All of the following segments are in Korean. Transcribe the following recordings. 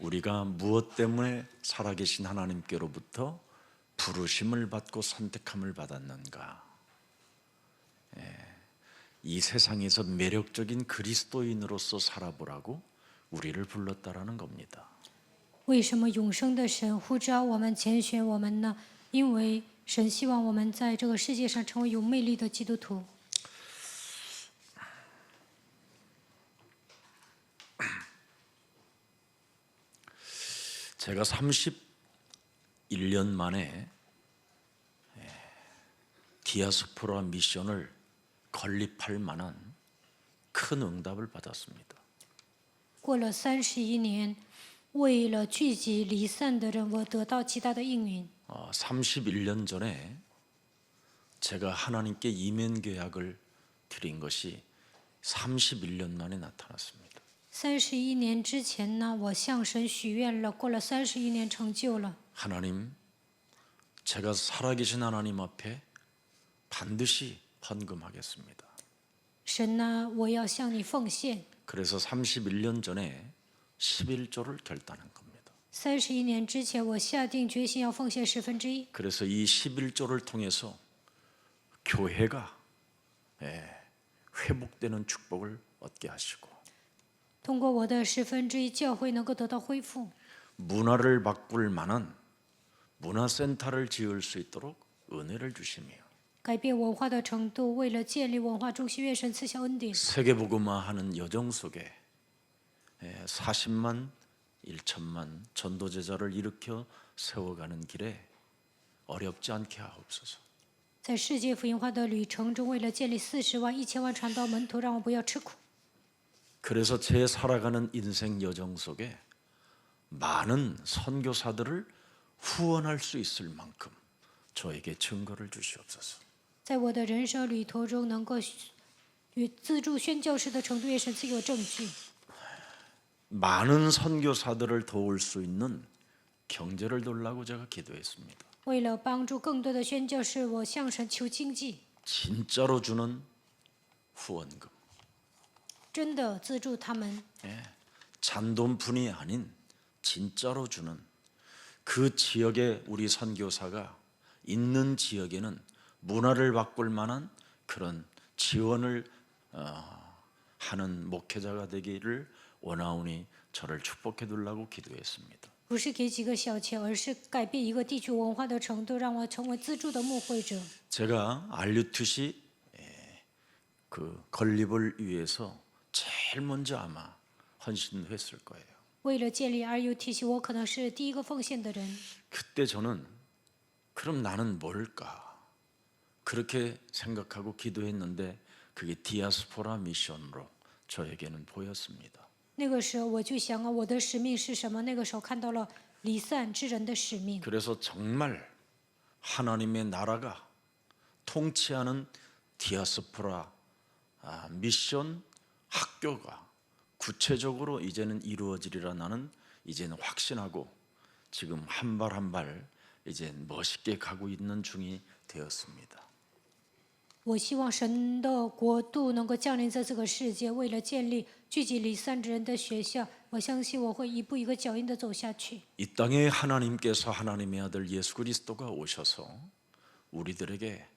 우리가 무엇 때문에 살아계신 하나님께로부터 부르심을 받고 선택함을 받았는가? 이 세상에서 매력적인 그리스도인으로서 살아보라고 우리를 불렀다라는 겁니다. 为什么永生的神呼召我们、拣选我们呢？因为神希望我们在这个世界上成为有魅力的基督徒。 제가 31년 만에 디아스포라 미션을 건립할 만한 큰 응답을 받았습니다. 过了31年，为了聚集离散的人，我得到极大的应允。 31년 전에 제가 하나님께 이면 계약을 드린 것이 31년 만에 나타났습니다. 31年之前呢，我向神许愿了，过了31年成就了。 하나님, 제가 살아계신 하나님 앞에 반드시 헌금하겠습니다. 神呢，我要向你奉献。 그래서 31년 전에 11조를 결단한 겁니다. 31年之前，我下定决心要奉献1/10。 그래서 이 11조를 통해서 교회가 회복되는 축복을 얻게 하시고 通过我的1/10，教会能够得到恢复， 문화를 바꿀 만한 문화센터를 지을 수 있도록 은혜를 주시며 改变文化的程度，为了建立文化中心，愿神赐下恩典。 세계복음화하는 여정 속에 40만 1천만 전도제자를 일으켜 세워가는 길에 어렵지 않게 하옵소서. 在世界福音化的旅程中，为了建立40万、1000万传道门徒，让我不要吃苦。 그래서 제 살아가는 인생 여정 속에 많은 선교사들을 후원할 수 있을 만큼 저에게 증거를 주시옵소서. 在我的人生旅途中，能够与资助宣教士的程度，愿神赐给我证据。 많은 선교사들을 도울 수 있는 경제를 달라고 제가 기도했습니다. 为了帮助更多的宣教士，我向神求经济， 진짜로 주는 후원금. 真的资助他们， 잔돈뿐이 아닌 진짜로 주는 그 지역에 우리 선교사가 있는 지역에는 문화를 바꿀 만한 그런 지원을 하는 목회자가 되기를 원하오니 저를 축복해 달라고 기도했습니다. 不是给几个小钱，而是改变一个地区文化的程度，让我成为资助的牧会者。 제가 알류트시 그 건립을 위해서 제일 먼저 아마 헌신했을 거예요. 为了建立 RUTC， 我可能是第一个奉献的人。 그때 저는 그럼 나는 뭘까? 그렇게 생각하고 기도했는데 그게 디아스포라 미션으로 저에게는 보였습니다. 那个时候我就想啊，我的使命是什么？那个时候看到了离散之人的使命。 그래서 정말 하나님의 나라가 통치하는 디아스포라 미션 학교가 구체적으로 이제는 이루어지리라 나는 이제는 확신하고 지금 한 발 한 발 이제 멋있게 가고 있는 중이 되었습니다. 我希望神的国度能够降临在这个世界，为了建立聚集离散之人的学校，我相信我会一步一个脚印的走下去。 이 땅에 하나님께서 하나님의 아들 예수 그리스도가 오셔서 우리들에게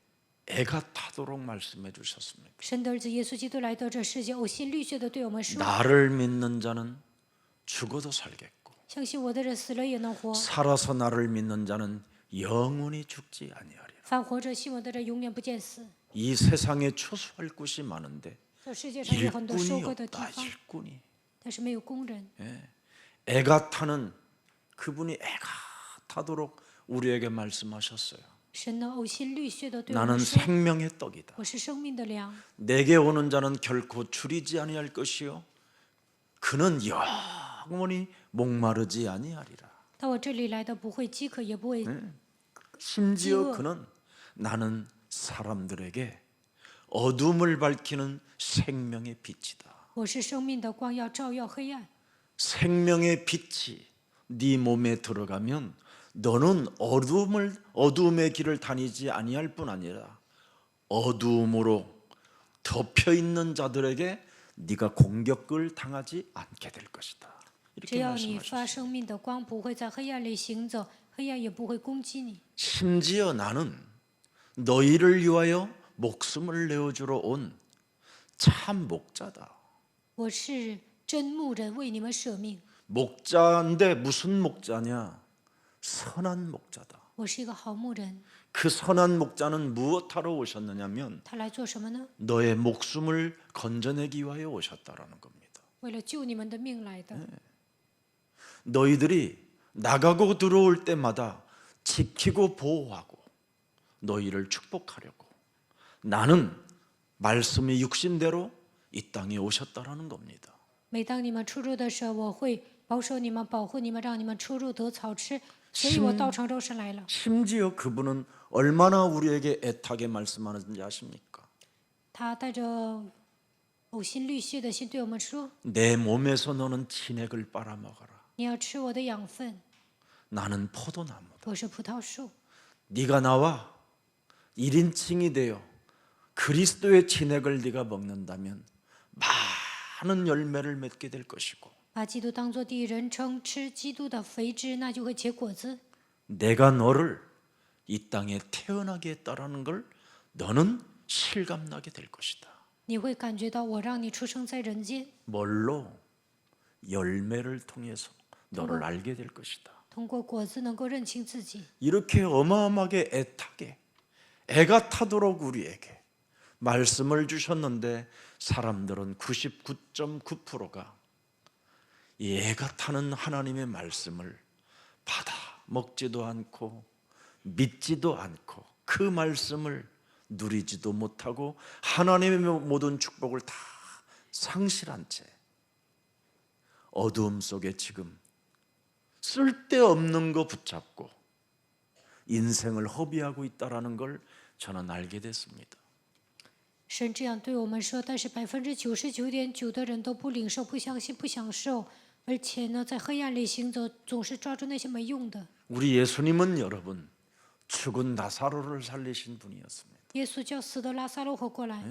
애가 타도록 말씀해 주셨습니다. 神的儿子耶稣基督来到这世界，呕心沥血的对我们说： 나를 믿는 자는 죽어도 살겠고 相信我的人死了也能活， 살아서 나를 믿는 자는 영원히 죽지 아니하리라. 凡活着信我的人永远不见死。 이 세상에 초수할 곳이 많은데 这世界上有很多收 일꾼이 割的地 없다. 方， 일꾼이. 但是没有工人。 애가 타는 그분이 애가 타도록 우리에게 말씀하셨어요. 神呢呕心沥血的对我 나는 们说 생명의 떡이다. ：“我是生命的粮， 내게 오는 자는 결코 줄이지 아니할 것이요 그는 영원히 목마르지 아니하리라. 到我这里来的不会饥渴，也不会 심지어 그는 나는 사람들에게 어둠을 밝히는 생명의 빛이다. 我是生命的光，要照耀黑暗。 생명의 빛이 네 몸에 들어가면 너는 어둠의 길을 다니지 아니할 뿐 아니라 어두움으로 덮여 있는 자들에게 네가 공격을 당하지 않게 될 것이다. 只 이렇게 要你发 말씀하셨어요. 生命的光，不会在黑暗里行走，黑暗也不会攻击你。 심지어 나는 너희를 위하여 목숨을 내어주러 온 참 목자다. 我是真牧人，为你们舍命。 목자인데 무슨 목자냐? 선한 목자다. 我是一个好牧人。 그 선한 목자는 무엇하러 오셨느냐면 他来做什么呢？ 너의 목숨을 건져내기 위하여 오셨다라는 겁니다. 为了救你们的命来的。 너희들이 나가고 들어올 때마다 지키고 보호하고 너희를 축복하려고 나는 말씀이 육신대로 이 땅에 오셨다라는 겁니다. 每当你们出入的时候，我会保守你们，保护你们，让你们出入得草吃。所以我到常州是来了。 심지어 그분은 얼마나 우리에게 애타게 말씀하는지 아십니까? 他带着呕心沥血的心对我们说 내 몸에서 너는 진액을 빨아먹어라. ：“你要吃我的养分， 나는 포도나무다. 我是葡萄树。 네가 나와 1인칭이 되어 그리스도의 진액을 네가 먹는다면 많은 열매를 맺게 될 것이고 把基督当作第一人称，吃基督的肥汁，那就会结果子。 내가 너를 이 땅에 태어나게 했다라는 걸 너는 실감나게 될 것이다. 你会感觉到我让你出生在人间， 뭘로? 열매를 통해서 너를 알게 될 것이다. 通过果子能够认清自己。 이렇게 어마어마하게 애타게 애가 타도록 우리에게 말씀을 주셨는데 사람들은 99.9%가 이 애가 타는 하나님의 말씀을 받아 먹지도 않고 믿지도 않고 그 말씀을 누리지도 못하고 하나님의 모든 축복을 다 상실한 채 어두움 속에 지금 쓸데없는 거 붙잡고 인생을 허비하고 있다라는 걸 저는 알게 됐습니다. 神这样对我们说，但是99.9%的人都不领受、不相信、不享受，而且呢，在黑暗里行走，总是抓住那些没用的。 우리 예수님은 여러분 죽은 나사로를 살리신 분이었습니다. 耶稣叫死的拉撒路活过来，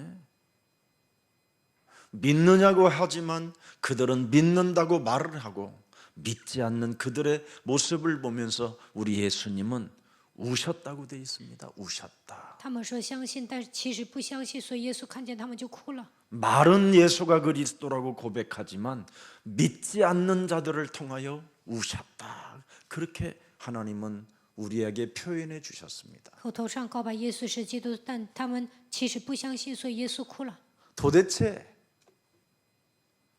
믿느냐고 하지만 그들은 믿는다고 말을 하고 믿지 않는 그들의 모습을 보면서 우리 예수님은 우셨다고 되어 있습니다. 우셨다. 他们说相信，但是其实不相信，所以耶稣看见他们就哭了。 말은 예수가 그리스도라고 고백하지만 믿지 않는 자들을 통하여 우셨다. 그렇게 하나님은 우리에게 표현해 주셨습니다. 口头上告白耶稣是基督，但他们其实不相信，所以耶稣哭了。 도대체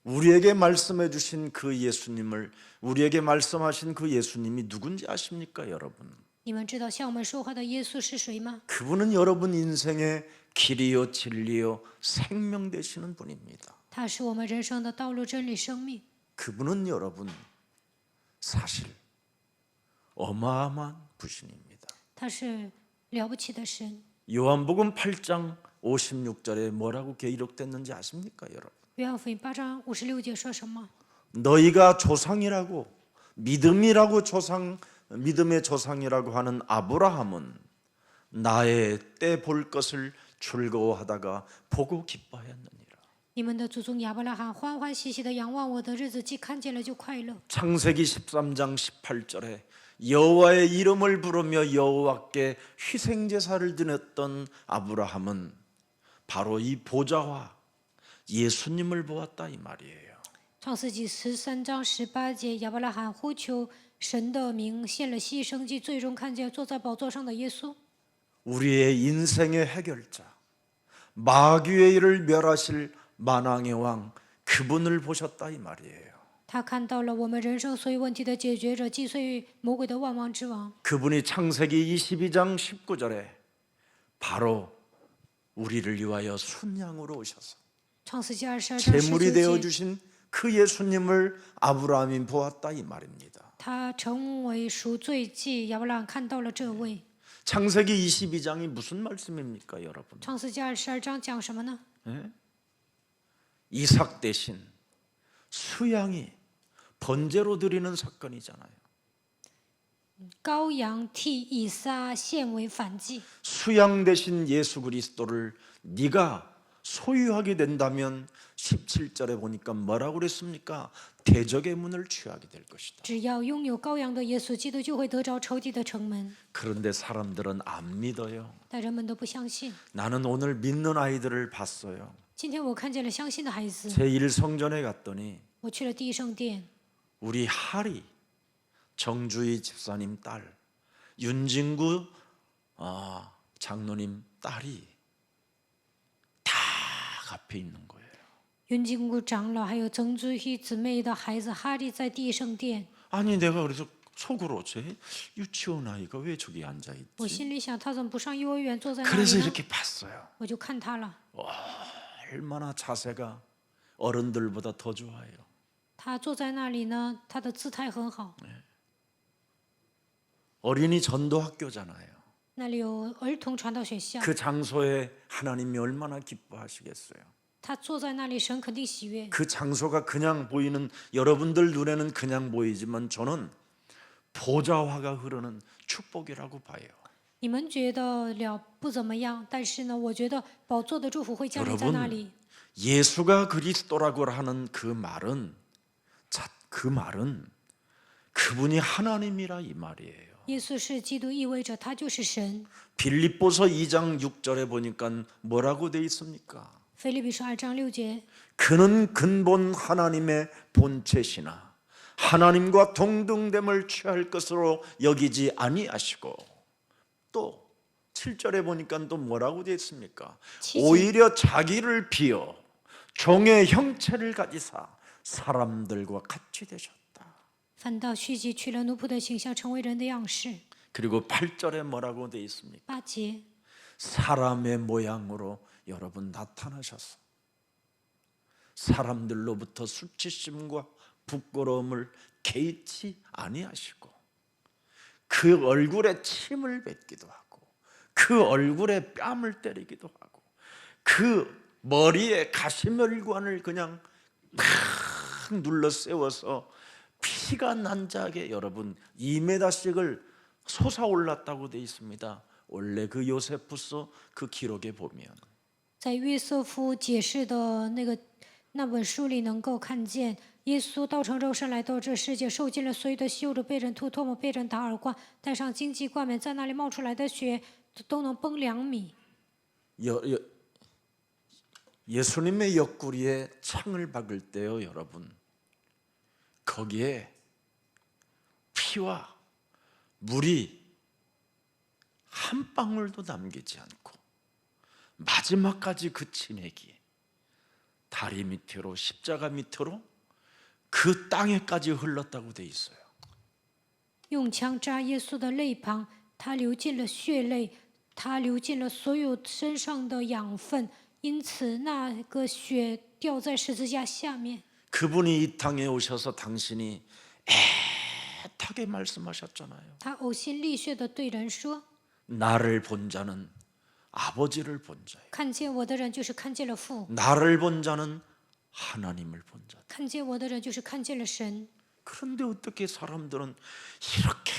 우리에게 말씀해 주신 그 예수님을 우리에게 말씀하신 그 예수님이 누군지 아십니까, 여러분? 你们知道向我们说话的耶稣是谁吗？ 그분은 여러분 인생의 길이요 진리요 생명 되시는 분입니다. 他是我们人生的道路、真理、生命。 그분은 여러분 사실 어마어마한 부신입니다. 他是了不起的神。 요한복음 8장 56절에 뭐라고 기록됐는지 아십니까, 여러분? 约翰福音8章56节说什么？ 너희가 조상이라고 믿음이라고 믿음의 조상이라고 하는 아브라함은 나의 때 볼 것을 즐거워하다가 보고 기뻐하였느니라. 你们的祖宗亚伯拉罕欢欢喜喜的仰望我的日子，既看见了就快乐。 창세기 13장 18절에 여호와의 이름을 부르며 여호와께 희생 제사를 드렸던 아브라함은 바로 이 보좌와 예수님을 보았다 이 말이에요. 创世纪13章18节，亚伯拉罕呼求神的名，献了牺牲祭，最终看见坐在宝座上的耶稣。 우리의 인생의 해결자, 마귀의 일을 멸하실 만왕의 왕 그분을 보셨다 이 말이에요. 他看到了我们人生所有问题的解决者，击碎魔鬼的万王之王。 그분이 창세기 22장 19절에 바로 우리를 위하여 순양으로 오셔서 创世纪22章 제물이 19 되어 节， 주신 그 예수님을 아브라함이 보았다 이 말입니다. 他成为赎罪祭，亚伯拉罕看到了这位。 창세기 22장이 무슨 말씀입니까, 여러분? 创世纪22章讲什么呢？ 이삭 대신 수양이 번제로 드리는 사건이잖아요. 羔羊替以撒献为反祭， 수양 대신 예수 그리스도를 네가 소유하게 된다면 17절에 보니까 뭐라고 그랬습니까? 대적의 문을 취하게 될 것이다. 只要拥有羔羊的耶稣基督，就会得着仇敌的城门。 그런데 사람들은 안 믿어요. 但人们都不相信。 나는 오늘 믿는 아이들을 봤어요. 今天我看见了相信的孩子， 제1성전에 갔더니 我去了第一圣殿， 우리 하리 정주희 집사님 딸 윤진구 장로님 딸이 다 앞에 있는 거예요. 云金谷长老还有曾祖熙姊妹的孩子哈利在第一圣殿。 아니 내가 그래서 속으로 제 유치원 아이가 왜 저기 앉아 我 있지? 心里想，他怎么不上幼儿园，坐在那 그래서 里呢？ 이렇게 봤어요. 我就看他了， 얼마나 자세가 어른들보다 더 좋아요. 他坐在那里呢，他的姿态很好。 어린이 전도학교잖아요. 那里有儿童传道学校， 그 장소에 하나님이 얼마나 기뻐하시겠어요. 他坐在那里，神肯定喜悦。 그 장소가 그냥 보이는 여러분들 눈에는 그냥 보이지만 저는 보좌화가 흐르는 축복이라고 봐요. 你们觉得了不怎么样，但是呢，我觉得宝座的祝福会降临在那里。 예수가 그리스도라고 하는 그 말은 그분이 하나님이라 이 말이에요. 耶稣是基督，意味着他就是神。 빌립보서 2장 6절에 보니까 뭐라고 돼 있습니까? 腓立比书2章6节， 그는 근본 하나님의 본체시나 하나님과 동등됨을 취할 것으로 여기지 아니하시고 또 7절에 보니까 또 뭐라고 되어 있습니까? 오히려 자기를 비어 종의 형체를 가지사 사람들과 같이 되셨다. 反倒虚己取了奴仆的形象，成为人的样式。 그리고 8절에 뭐라고 되어 있습니까? 8节， 사람의 모양으로 여러분 나타나셔서 사람들로부터 수치심과 부끄러움을 개의치 아니하시고 그 얼굴에 침을 뱉기도 하고 그 얼굴에 뺨을 때리기도 하고 그 머리에 가시멸관을 그냥 팍 눌러 세워서 피가 난자하게 여러분 2m씩을 솟아올랐다고 돼 있습니다. 원래 그 요세푸스 그 기록에 보면 在约瑟夫解释的那本书里，能够看见耶稣道成肉身来到这世界，受尽了所有的羞辱，被人吐唾沫，被人打耳光，戴上荆棘冠冕，在那里冒出来的血都能崩2米。 예수님의 옆구리에 창을 박을 때요, 여러분. 거기에 피와 물이 한 방울도 남기지 않고 마지막까지 그 진액이 다리 밑으로 십자가 밑으로 그 땅에까지 흘렀다고 돼 있어요. 用枪扎耶稣的肋旁，他流尽了血泪，他流尽了所有身上的养分，因此那个血掉在十字架下面。 그분이 이 땅에 오셔서 당신이 애타게 말씀하셨잖아요. 他呕心沥血地对人说 나를 본 자는 아버지를 본 자예요. 看见我的人就是看见了父， 나를 본 자는 하나님을 본 자. 看见我的人就是看见了神。 그런데 어떻게 사람들은 이렇게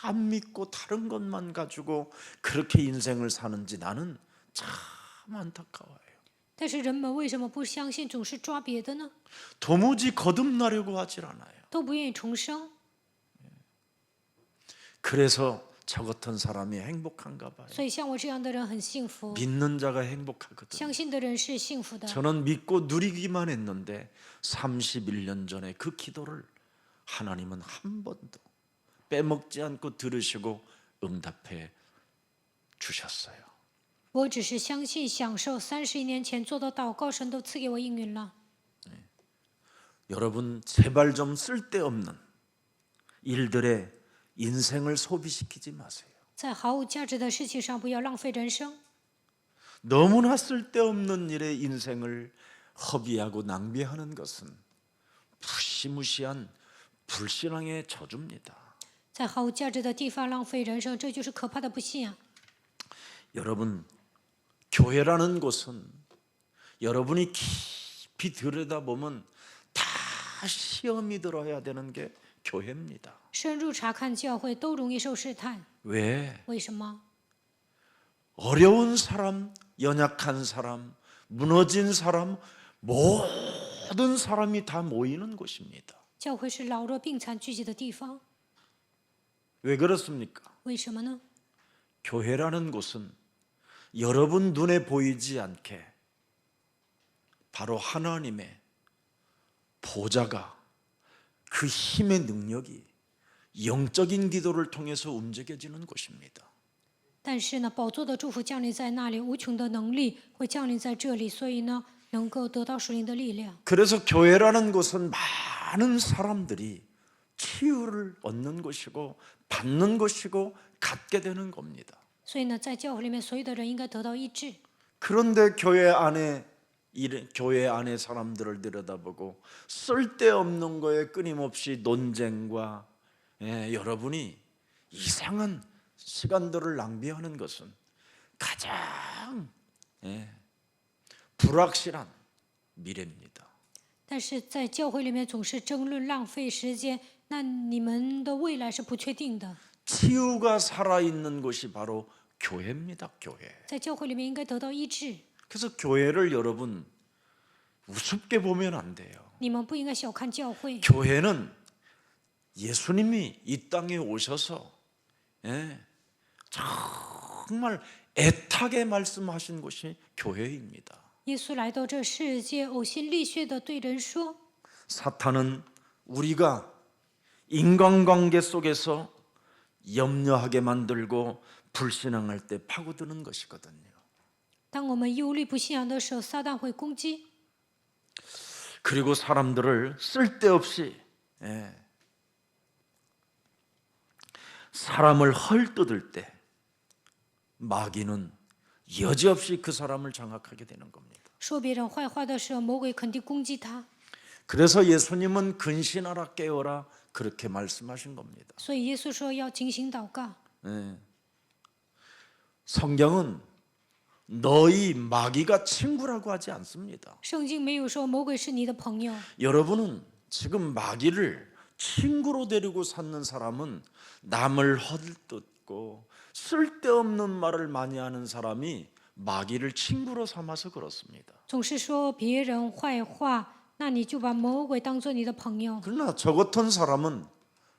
안 믿고 다른 것만 가지고 그렇게 인생을 사는지 나는 참 안타까워요. 但是人们为什么不相信，总是抓别的呢？ 도무지 거듭나려고 하질 않아요. 都不愿意重生。 그래서 저 같은 사람이 행복한가 봐요. 所以像我这样的人很幸福， 믿는 자가 행복하거든. 相信的人是幸福的。 저는 믿고 누리기만 했는데 31년 전에 그 기도를 하나님은 한 번도 빼먹지 않고 들으시고 응답해 주셨어요. 我只是相信享受，31年前做的祷告，神都赐给我应允了。 여러분 제발 좀 쓸데없는 일들에 인생을 소비시키지 마세요. 在毫无价值的事情上，不要浪费人生。 너무나 쓸데없는 일에 인생을 허비하고 낭비하는 것은 무시무시한 불신앙의 저주입니다. 在毫无价值的地方浪费人生，这就是可怕的不信仰。 여러분 교회라는 곳은 여러분이 깊이 들여다보면 다 시험이 들어야 되는 게 교회입니다. 深入查看教会都容易受试探， 왜? 为什么？ 어려운 사람, 연약한 사람, 무너진 사람 모든 사람이 다 모이는 곳입니다. 教会是老弱病残聚集的地方， 왜 그렇습니까? 为什么呢？ 교회라는 곳은 여러분 눈에 보이지 않게 바로 하나님의 보좌가 그 힘의 능력이 영적인 기도를 통해서 움직여지는 곳입니다. 但是呢，宝座的祝福降临在那里，无穷的能力会降临在这里，所以呢，能够得到属灵的力量。 그래서 교회라는 곳은 많은 사람들이 치유를 얻는 곳이고 받는 곳이고 갖게 되는 겁니다. 所以呢，在教会里面，所有的人应该得到医治。 그런데 교회 안에 사람들을 들여다보고 쓸데없는 거에 끊임없이 논쟁과 여러분이 이상한 시간들을 낭비하는 것은 가장 불확실한 미래입니다. 但是在教会里面总是争论、浪费时间，那你们的未来是不确定的。 치유가 살아있는 곳이 바로 교회입니다. 교회. 在教会里面应该得到医治， 그래서 교회를 여러분 우습게 보면 안 돼요. 你们不应该小看教会。 교회는 예수님이 이 땅에 오셔서 정말 애타게 말씀하신 곳이 교회입니다. 耶稣来到这世界，呕心沥血的对人说： 사탄은 우리가 인간관계 속에서 염려하게 만들고 불신앙할 때 파고드는 것이거든요. 当我们忧虑不信仰的时候，撒旦会攻击， 그리고 사람들을 쓸데없이 사람을 헐뜯을 때 마귀는 여지없이 그 사람을 장악하게 되는 겁니다. 说别人坏话的时候，魔鬼肯定攻击他。 그래서 예수님은 근신하라 깨어라 그렇게 말씀하신 겁니다. 所以耶稣说要警醒祷告。 성경은 너희 마귀가 친구라고 하지 않습니다. 圣经没有说魔鬼是你的朋友。 여러분은 지금 마귀를 친구로 데리고 사는 사람은 남을 헐뜯고 쓸데없는 말을 많이 하는 사람이 마귀를 친구로 삼아서 그렇습니다. 总是说别人坏话，那你就把魔鬼当做你的朋友。 그러나 저 같은 사람은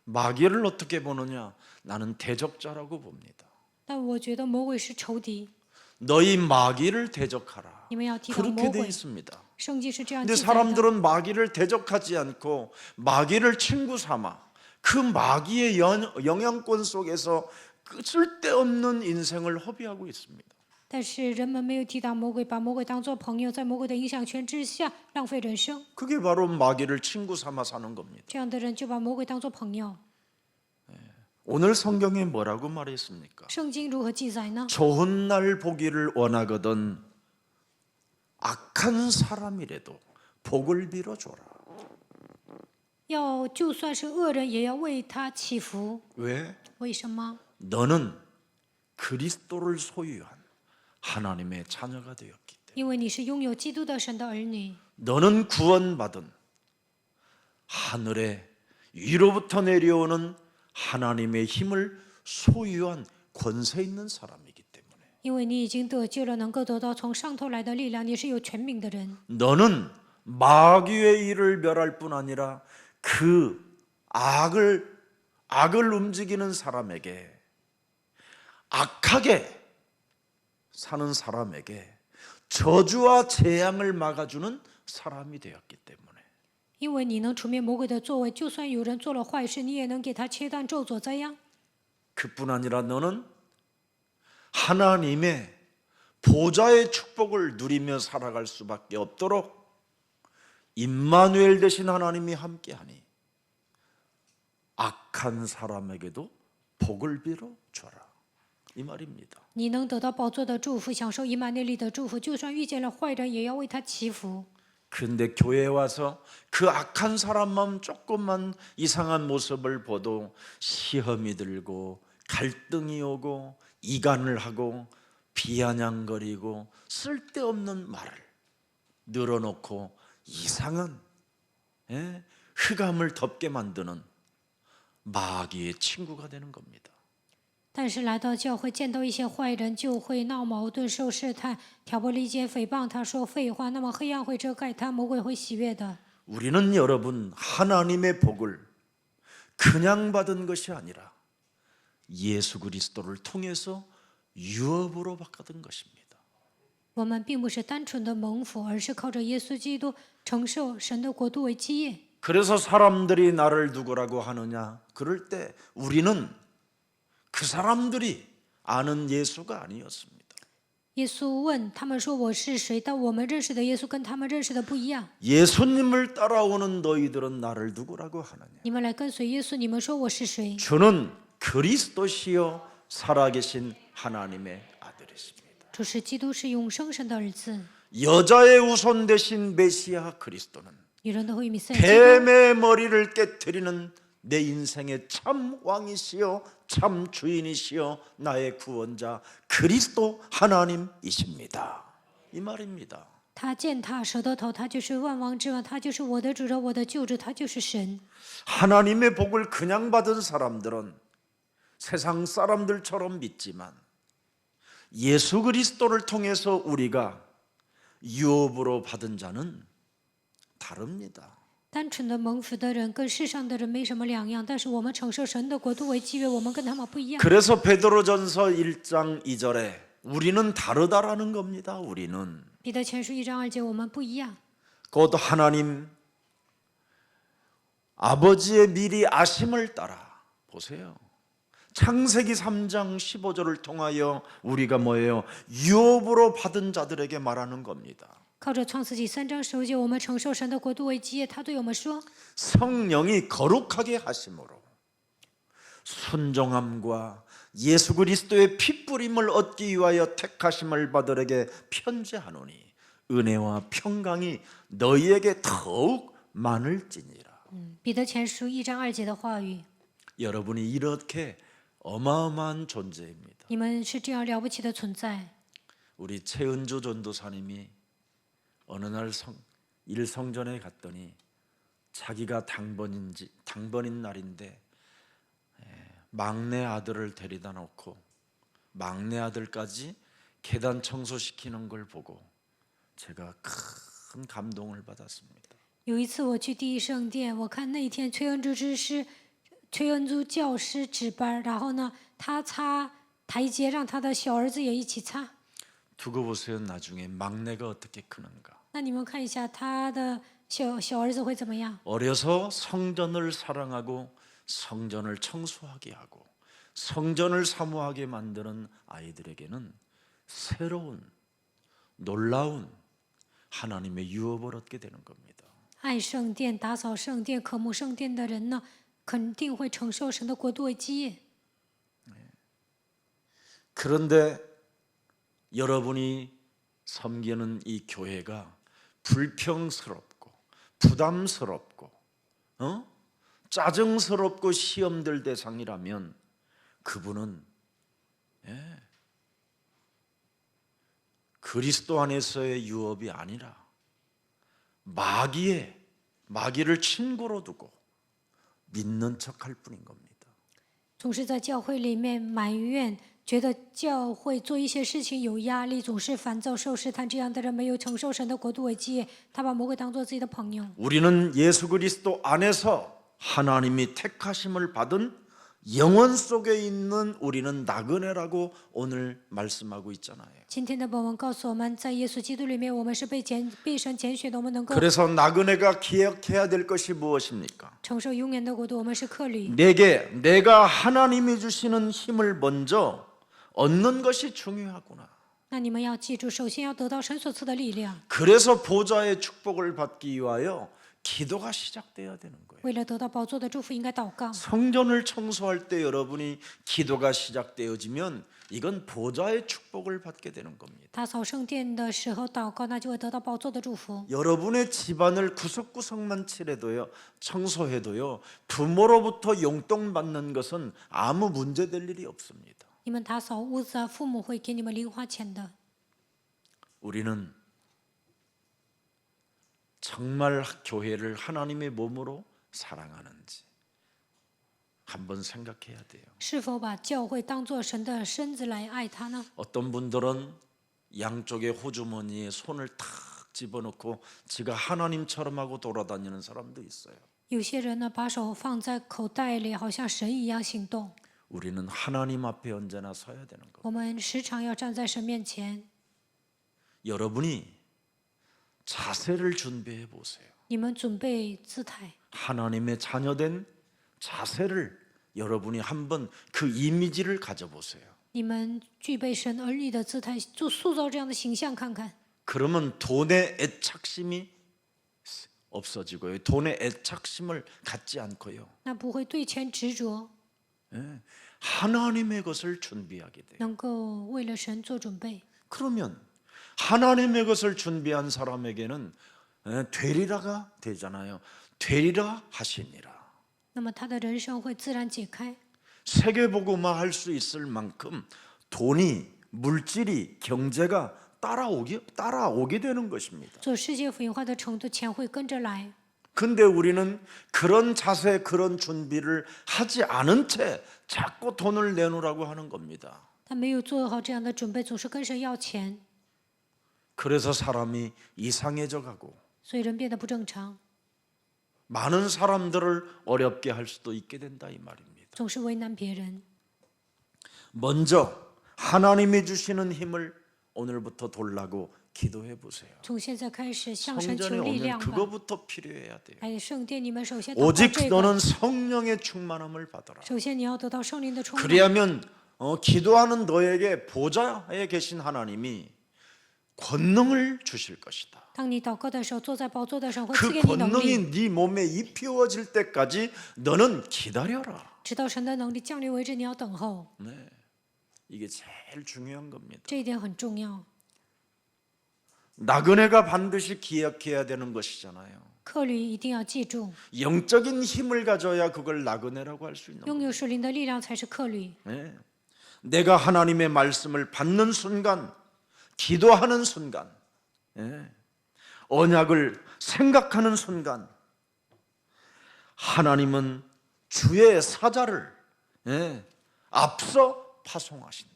마귀를 어떻게 보느냐? 나는 대적자라고 봅니다. 但我觉得魔鬼是仇敌， 너희 마귀를 대적하라. 你们要抵挡 그렇게 魔 돼 鬼。 있습니다. 圣经是这样 근데 记载的。 사람들은 마귀를 대적하지 않고 마귀를 친구 삼아 그 마귀의 영향권 속에서 그 쓸데없는 인생을 허비하고 있습니다. 但是人们没有抵挡魔鬼，把魔鬼当作朋友，在魔鬼的影响权之下浪费人生。 그게 바로 마귀를 친구 삼아 사는 겁니다. 这样的人就把魔鬼当作朋友。 오늘 성경에 뭐라고 말했습니까? 圣经如何记载呢？ 좋은 날 보기를 원하거든 악한 사람이라도 복을 빌어줘라. 要就算是恶人，也要为他祈福。 왜? 为什么？ 너는 그리스도를 소유한 하나님의 자녀가 되었기 때문에. 因为你是拥有基督的神的儿女， 너는 구원받은 하늘의 위로부터 내려오는 하나님의 힘을 소유한 권세 있는 사람이기 때문에. 因为你已经得救了，能够得到从上头来的力量，你是有权柄的人。 너는 마귀의 일을 멸할 뿐 아니라 그 악을 움직이는 사람에게 악하게 사는 사람에게 저주와 재앙을 막아주는 사람이 되었기 때문에. 因为你能除灭魔鬼的作为，就算有人做了坏事，你也能给他切断咒诅灾殃。 그뿐 아니라 너는 하나님의 보좌의 축복을 누리며 살아갈 수밖에 없도록 임마누엘 되신 하나님이 함께하니 악한 사람에게도 복을 빌어 줘라. 이 말입니다. 你能得到宝座的祝福，享受以马内利的祝福，就算遇见了坏人，也要为他祈福。 그런데 교회에 와서 그 악한 사람만 조금만 이상한 모습을 보도 시험이 들고 갈등이 오고 이간을 하고 비아냥거리고 쓸데없는 말을 늘어놓고 이상한 흑암을 덮게 만드는 마귀의 친구가 되는 겁니다. 但是来到教会见到一些坏人，就会闹矛盾、受试探、挑拨离间、诽谤他、说废话。那么黑暗会遮盖他，魔鬼会喜悦的。 우리는 여러분 하나님의 복을 그냥 받은 것이 아니라 예수 그리스도를 통해서 유업으로 받은 것입니다. 我们并不是单纯的蒙福，而是靠着耶稣基督承受神的国度为基业。 그래서 사람들이 나를 누구라고 하느냐? 그럴 때 우리는 그 사람들이 아는 예수가 아니었습니다. 耶稣问他们说：“我是谁？”但我们认识的耶稣跟他们认识的不一样。 예수님을 따라오는 너희들은 나를 누구라고 하느냐? 你们来跟随耶稣，你们说我是谁？ 주는 그리스도시요 살아계신 하나님의 아들이십니다. 主是基督，是永生神的儿子。 여자의 우선 되신 메시아 그리스도는 女人的会弥赛亚基督， 뱀의 머리를 깨뜨리는 내 인생의 참 왕이시여 참 주인이시여 나의 구원자 그리스도 하나님이십니다. 이 말입니다. 他践踏蛇的头，他就是万王之王，他就是我的主人，我的救主，他就是神。 하나님의 복을 그냥 받은 사람들은 세상 사람들처럼 믿지만 예수 그리스도를 통해서 우리가 유업으로 받은 자는 다릅니다. 单纯的蒙福的人跟世上的人没什么两样，但是我们承受神的国度为基业，我们跟他们不一样。 그래서 베드로전서 1장 2절에 우리는 다르다라는 겁니다. 우리는 彼得前书1章2节，我们不一样。 곧 하나님 아버지의 미리 아심을 따라 보세요. 창세기 3장 15절을 통하여 우리가 뭐예요? 유업으로 받은 자들에게 말하는 겁니다. 靠着创世纪3章15节，我们承受神的国度为基业。他对我们说： 성령이 거룩하게 하심으로 순종함과 예수 그리스도의 핏부림을 얻기 위하여 택하심을 받으려게 편지하노니 은혜와 평강이 너희에게 더욱 많을지니라. 彼得前书1章2节的话语， 여러분이 이렇게 어마어마한 존재입니다. 你们是这样了不起的存在。 우리 최은주 전도사님이 어느 날 일성전에 갔더니 자기가 당번인 날인데 막내 아들을 데려다 놓고 막내 아들까지 계단 청소시키는 걸 보고 제가 큰 감동을 받았습니다. 有一次我去第一圣殿，我看那一天崔恩珠教师值班，然后呢，他擦台阶，让他的小儿子也一起擦。 두고 보세요. 나중에 막내가 어떻게 크는가. 那你们看一下他的小儿子会怎么样？ 어려서 성전을 사랑하고 성전을 청소하게 하고 성전을 사모하게 만드는 아이들에게는 새로운 놀라운 하나님의 유업을 얻게 되는 겁니다. 爱圣殿、打扫圣殿、渴慕圣殿的人呢，肯定会承受神的国度为基业。 그런데 여러분이 섬기는 이 교회가 불평스럽고 부담스럽고 짜증스럽고 시험될 대상이라면 그분은 그리스도 안에서의 유업이 아니라 마귀를 친구로 두고 믿는 척할 뿐인 겁니다. 总是在教会里面埋怨，觉得教会做一些事情有压力，总是烦躁、受试探，这样的人没有承受神的国度为基业，他把魔鬼当作自己的朋友。 우리는 예수 그리스도 안에서 하나님이 택하심을 받은 영원 속에 있는 우리는 나그네라고 오늘 말씀하고 있잖아요. 今天的本文告诉我们，在耶稣基督里面，我们是被神拣选的，我们能够 그래서 나그네가 기억해야 될 것이 무엇입니까? 承受永远的国度。我们是客旅， 내가 하나님이 주시는 힘을 먼저 얻는 것이 중요하구나. 那你们要记住，首先要得到神所赐的力量。 그래서 보좌의 축복을 받기 위하여 기도가 시작돼야 되는 거예요. 为了得到宝座的祝福，应该祷告。 성전을 청소할 때 여러분이 기도가 시작되어지면 이건 보좌의 축복을 받게 되는 겁니다. 打扫圣殿的时候祷告，那就会得到宝座的祝福。 여러분의 집안을 구석구석만 칠해도요, 청소해도요, 부모로부터 용돈 받는 것은 아무 문제될 일이 없습니다. 你们打扫屋子啊，父母会给你们零花钱的。 우리는 정말 교회를 하나님의 몸으로 사랑하는지 한번 생각해야 돼요. 是否把教会当作神的身子来爱他呢？ 어떤 분들은 양쪽에 호주머니에 손을 탁 집어넣고 지가 하나님처럼 하고 돌아다니는 사람도 있어요. 有些人呢，把手放在口袋里，好像神一样行动。 우리는 하나님 앞에 언제나 서야 되는 거. 我们时常要站在神面前。 여러분이 자세를 준비해 보세요. 你们准备姿态， 하나님의 자녀된 자세를 여러분이 한번 그 이미지를 가져보세요. 你们具备神儿女的姿态，就塑造这样的形象看看。 그러면 돈의 애착심이 없어지고요. 돈의 애착심을 갖지 않고요. 那不会对钱执着， 하나님의 것을 준비하게 돼요. 能够为了神做准备。 그러면 하나님의 것을 준비한 사람에게는 되리라가 되잖아요. 되리라 하시니라. 那么他的人生会自然解开。 세계복음화 할 수 있을 만큼 돈이 물질이 경제가 따라오게 되는 것입니다. 做世界福音化的程度，钱会跟着来。 근데 우리는 그런 자세, 그런 준비를 하지 않은 채 자꾸 돈을 내놓으라고 하는 겁니다. 他没有做好这样的准备，总是跟神要钱， 그래서 사람이 이상해져 가고 所以人变得不正常， 많은 사람들을 어렵게 할 수도 있게 된다 이 말입니다. 总是为难别人。 먼저 하나님이 주시는 힘을 오늘부터 돌라고 기도해 보세요. 从现在开始向神 성전에 求力 오면 量吧。 그거부터 필요해야 돼요. 来圣殿，你们首先祷告 오직 这个。 너는 성령의 충만함을 받아라. 首先你要得到圣灵的充满。 그리하면 기도하는 너에게 보좌에 계신 하나님이 권능을 주실 것이다. 当你祷告的时候，坐在宝座的神会 그 赐给你能力， 권능이 네 몸에 입히어질 때까지 너는 기다려라. 直到神的能力降临为止，你要等候。 네, 이게 제일 중요한 겁니다. 这一点很重要。 나그네가 반드시 기억해야 되는 것이잖아요. 客旅一定要记住， 영적인 힘을 가져야 그걸 나그네라고 할 수 있는 拥 거예요. 有属灵的力量才是客旅。 네. 내가 하나님의 말씀을 받는 순간, 기도하는 순간, 언약을 생각하는 순간, 하나님은 주의 사자를 앞서 파송하신다.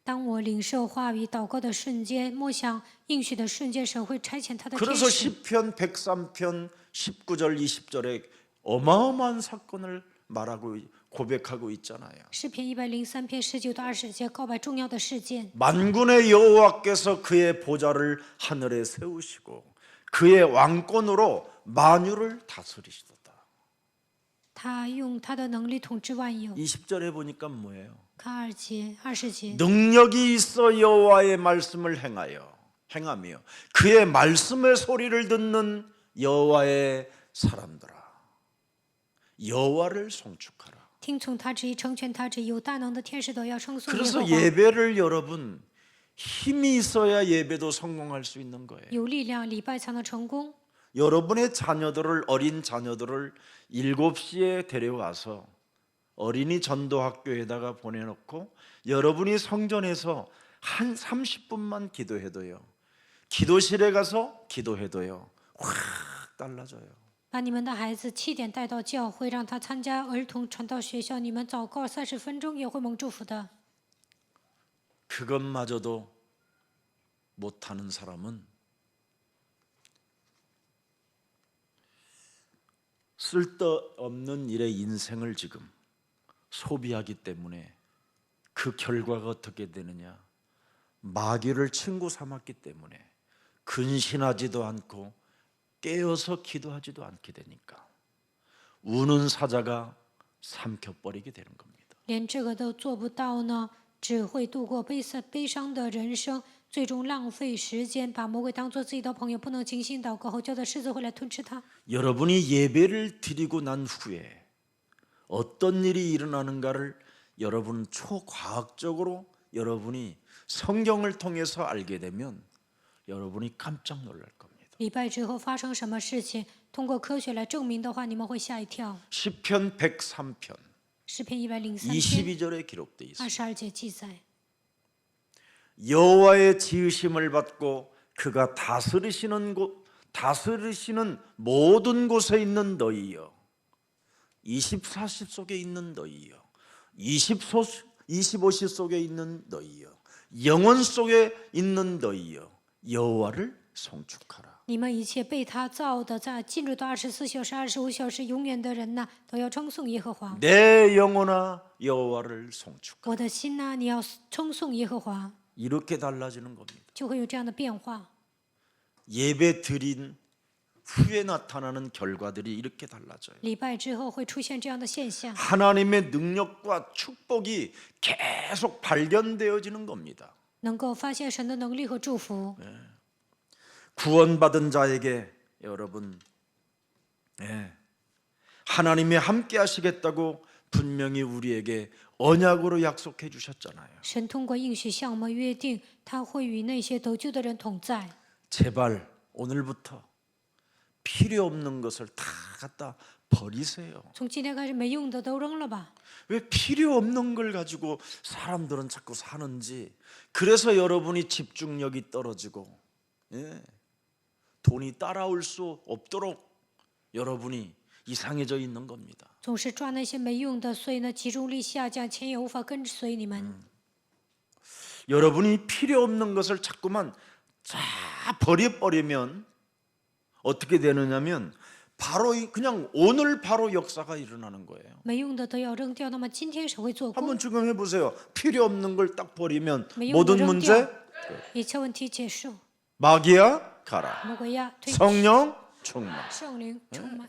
当我领受话语、祷告的瞬间，默想应许的瞬间，神会差遣他的天 그래서 使。 시편 103편 19절 20절에 어마어마한 사건을 말하고 고백하고 있잖아요. 诗篇103篇19到20节告白重要的事件。 만군의 여호와께서 그의 보좌를 하늘에 세우시고 그의 왕권으로 만유를 다스리시도다. 他用他的能力统治万有。 20절에 보니까 뭐예요? 看20节， 능력이 있어 여호와의 말씀을 행하며 그의 말씀의 소리를 듣는 여호와의 사람들아 여호와를 송축하라. 听从他旨意，成全他旨意，有大能的天使都要称颂耶和 그래서 华。 예배를 여러분 힘이 있어야 예배도 성공할 수 있는 거예요. 有力量，礼拜才能成功。 여러분의 자녀들을 어린 자녀들을 7시에 데려와서 어린이 전도학교에다가 보내놓고 여러분이 성전에서 한 30분만 기도해도요. 기도실에 가서 기도해도요. 확 달라져요. 把你们的孩子7点带到教会，让他参加儿童传道学校，你们祷告30分钟也会蒙祝福的。 그것마저도 못하는 사람은 쓸데없는 일에 인생을 지금 소비하기 때문에 그 결과가 어떻게 되느냐? 마귀를 친구 삼았기 때문에 근신하지도 않고 깨어서 기도하지도 않게 되니까 우는 사자가 삼켜버리게 되는 겁니다. 连这个都做不到呢，只会度过悲伤的人生，最终浪费时间，把魔鬼当作自己的朋友，不能精心祷告后，叫的狮子会来吞吃他。 여러분이 예배를 드리고 난 후에 어떤 일이 일어나는가를 여러분 초과학적으로 여러분이 성경을 통해서 알게 되면 여러분이 깜짝 놀랄 겁니다. 礼拜之后发生什么事情，通过科学来证明的话，你们会吓一跳。 시편 103편 诗篇103篇 22절에 기록되어 있습니다. 22节记载。 여호와의 지으심을 받고 그가 다스리시는 모든 곳에 있는 너희여 24시 속에 있는 너희여, 25시 속에 있는 너희여, 영원 속에 있는 너희여, 여호와를 송축하라. 你们一切被他造的，在进入到24小时、25小时永远的人呐，都要称颂耶和华。 내 영혼아 여호와를 송축하라. 我的心呐，你要称颂耶和华， 이렇게 달라지는 겁니다. 就会有这样的变化。 예배 드린 후에 나타나는 결과들이 이렇게 달라져요. 礼拜之后会出现这样的现象， 하나님의 능력과 축복이 계속 발견되어지는 겁니다. 能够发现神的能力和祝福。 구원받은 자에게 여러분, 하나님이 함께 하시겠다고 분명히 우리에게 언약으로 약속해 주셨잖아요. 神通过应许向我们约定，他会与那些得救的人同在。 제발 오늘부터 필요 없는 것을 다 갖다 버리세요. 从今天开始，没用的都扔了吧。 왜 필요 없는 걸 가지고 사람들은 자꾸 사는지. 그래서 여러분이 집중력이 떨어지고, 돈이 따라올 수 없도록 여러분이 이상해져 있는 겁니다. 总是抓那些没用的，所以呢，集中力下降，钱也无法跟随你们。 여러분이 필요 없는 것을 자꾸만 다 버려버리면 어떻게 되느냐면 바로 그냥 오늘 바로 역사가 일어나는 거예요. 没用的都要扔掉，那么今天谁会做工？ 한번 지금 해보세요. 필요 없는 걸 딱 버리면 没用的 모든 扔 문제 掉，一切问题结束。 마귀야 가라. 魔鬼呀，退 성령 충만. 圣灵充满，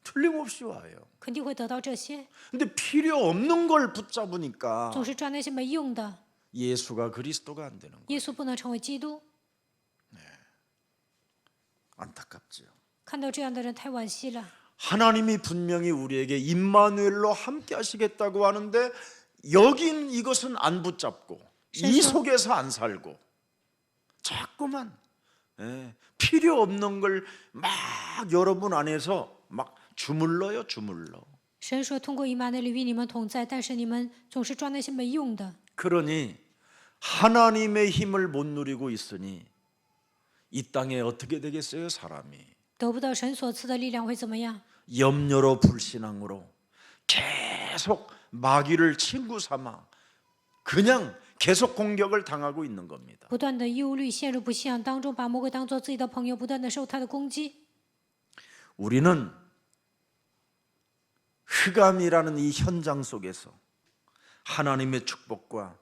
틀림없이 와요. 肯定会得到这些。 근데 필요 없는 걸 붙잡으니까 总是抓那些没用的， 예수가 그리스도가 안 되는 거예요. 耶稣不能成为基督。 안타깝지요. 看到这样的人太惋惜了。 하나님이 분명히 우리에게 임마누엘로 함께 하시겠다고 하는데 여긴 이것은 안 붙잡고 이 속에서 안 살고 자꾸만 필요 없는 걸 막 여러분 안에서 막 주물러요, 주물러. 神说通过以马内利与你们同在，但是你们总是抓那些没用的。 그러니 하나님의 힘을 못 누리고 있으니 이 땅에 어떻게 되겠어요, 사람이? 得不到神所赐的力量会怎么样？ 염려로 불신앙으로 계속 마귀를 친구 삼아 그냥 계속 공격을 당하고 있는 겁니다. 不断的忧虑，陷入不信仰当中，把魔鬼当做自己的朋友，不断的受他的攻击。 우리는 흑암이라는 이 현장 속에서 하나님의 축복과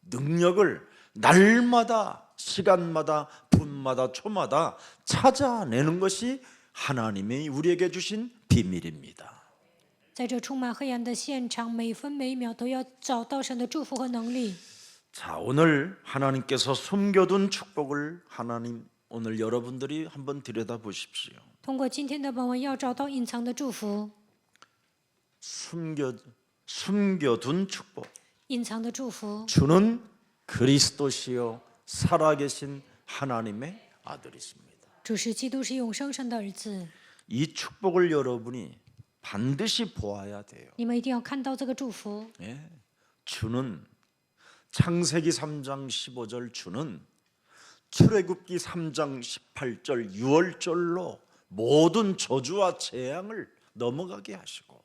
능력을 날마다 시간마다 분마다 초마다 찾아내는 것이 하나님이 우리에게 주신 비밀입니다. 在这充满黑暗的现场，每分每秒都要找到神的祝福和能力。 자, 오늘 하나님께서 숨겨둔 축복을 하나님 오늘 여러분들이 한번 들여다 보십시오. 通过今天的本文，要找到隐藏的祝福， 숨겨둔 축복. 隐藏的祝福。 주는 그리스도시요 살아계신 하나님의 아들이십니다. 主是基督，是永生神的儿子。 이 축복을 여러분이 반드시 보아야 돼요. 你们一定要看到这个祝福。 주는 창세기 3장 15절 주는 출애굽기 3장 18절 6월절로 모든 저주와 재앙을 넘어가게 하시고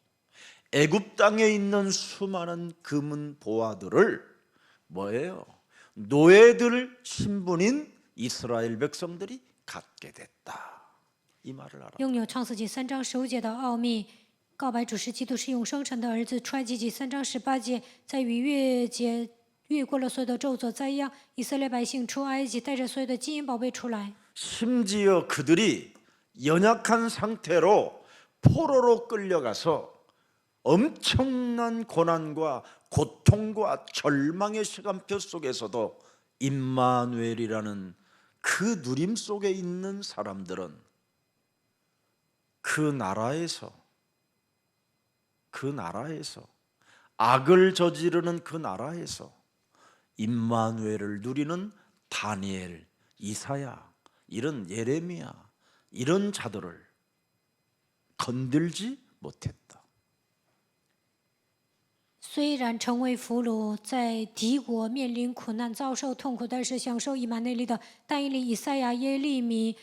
애굽 땅에 있는 수많은 금은 보화들을 뭐예요? 노예들 신분인 이스라엘 백성들이 갖게 됐다. 이 말을 알아. 拥有创世纪3章15节的奥秘，告白主是基督，是永生神的儿子。出埃及记3章18节，在逾越节越过了所有的咒诅灾殃，以色列百姓出埃及，带着所有的金银宝贝出来。 심지어 그들이 연약한 상태로 포로로 끌려가서 엄청난 고난과 고통과 절망의 시간표 속에서도 임마누엘이라는 그 누림 속에 있는 사람들은 그 나라에서 악을 저지르는 그 나라에서 임마누엘을 누리는 다니엘, 이사야, 이런 예레미야 이런 자들을 건들지 못했다. 虽然成为俘虏，在敌国面临苦难、遭受痛苦，但是享受以马内利的但以理、以赛亚、耶利米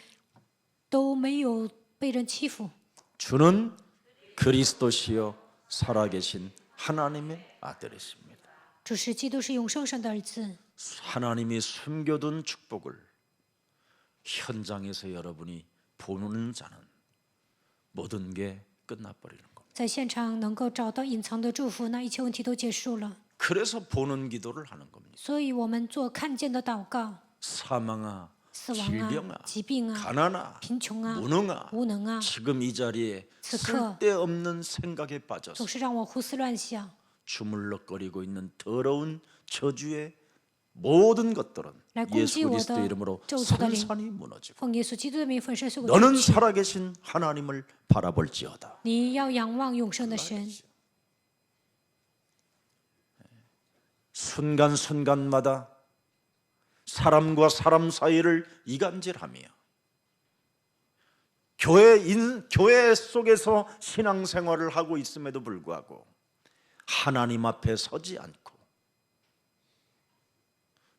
都没有被人欺负。 주는 그리스도시요 살아계신 하나님의 아들이십니다. 主是基督是永生神的儿子。 하나님이 숨겨둔 축복을 현장에서 여러분이 보는 자는 모든 게 끝나버리는 겁니다. 在现场能够找到隐藏的祝福，那一切问题都结束了。 그래서 보는 기도를 하는 겁니다. 所以我们做看见的祷告， 사망아, 死亡 질병아, 啊、疾病啊、 가난아, 贫穷啊、 무능아, 无能啊， 지금 이 자리에 此刻 쓸데없는 생각에 总 빠져서 是让我胡思乱想。 주물럭거리고 있는 더러운 저주의 모든 것들은 날 예수攻击我的 그리스도 이름으로 咒诅的灵 산산이 무너지고 奉耶稣基督的名粉身碎骨。 너는 살아계신 하나님을 바라볼지어다. 你要仰望永生的神， 순간순간마다 사람과 사람 사이를 이간질하며 교회 속에서 신앙생활을 하고 있음에도 불구하고 하나님 앞에 서지 않고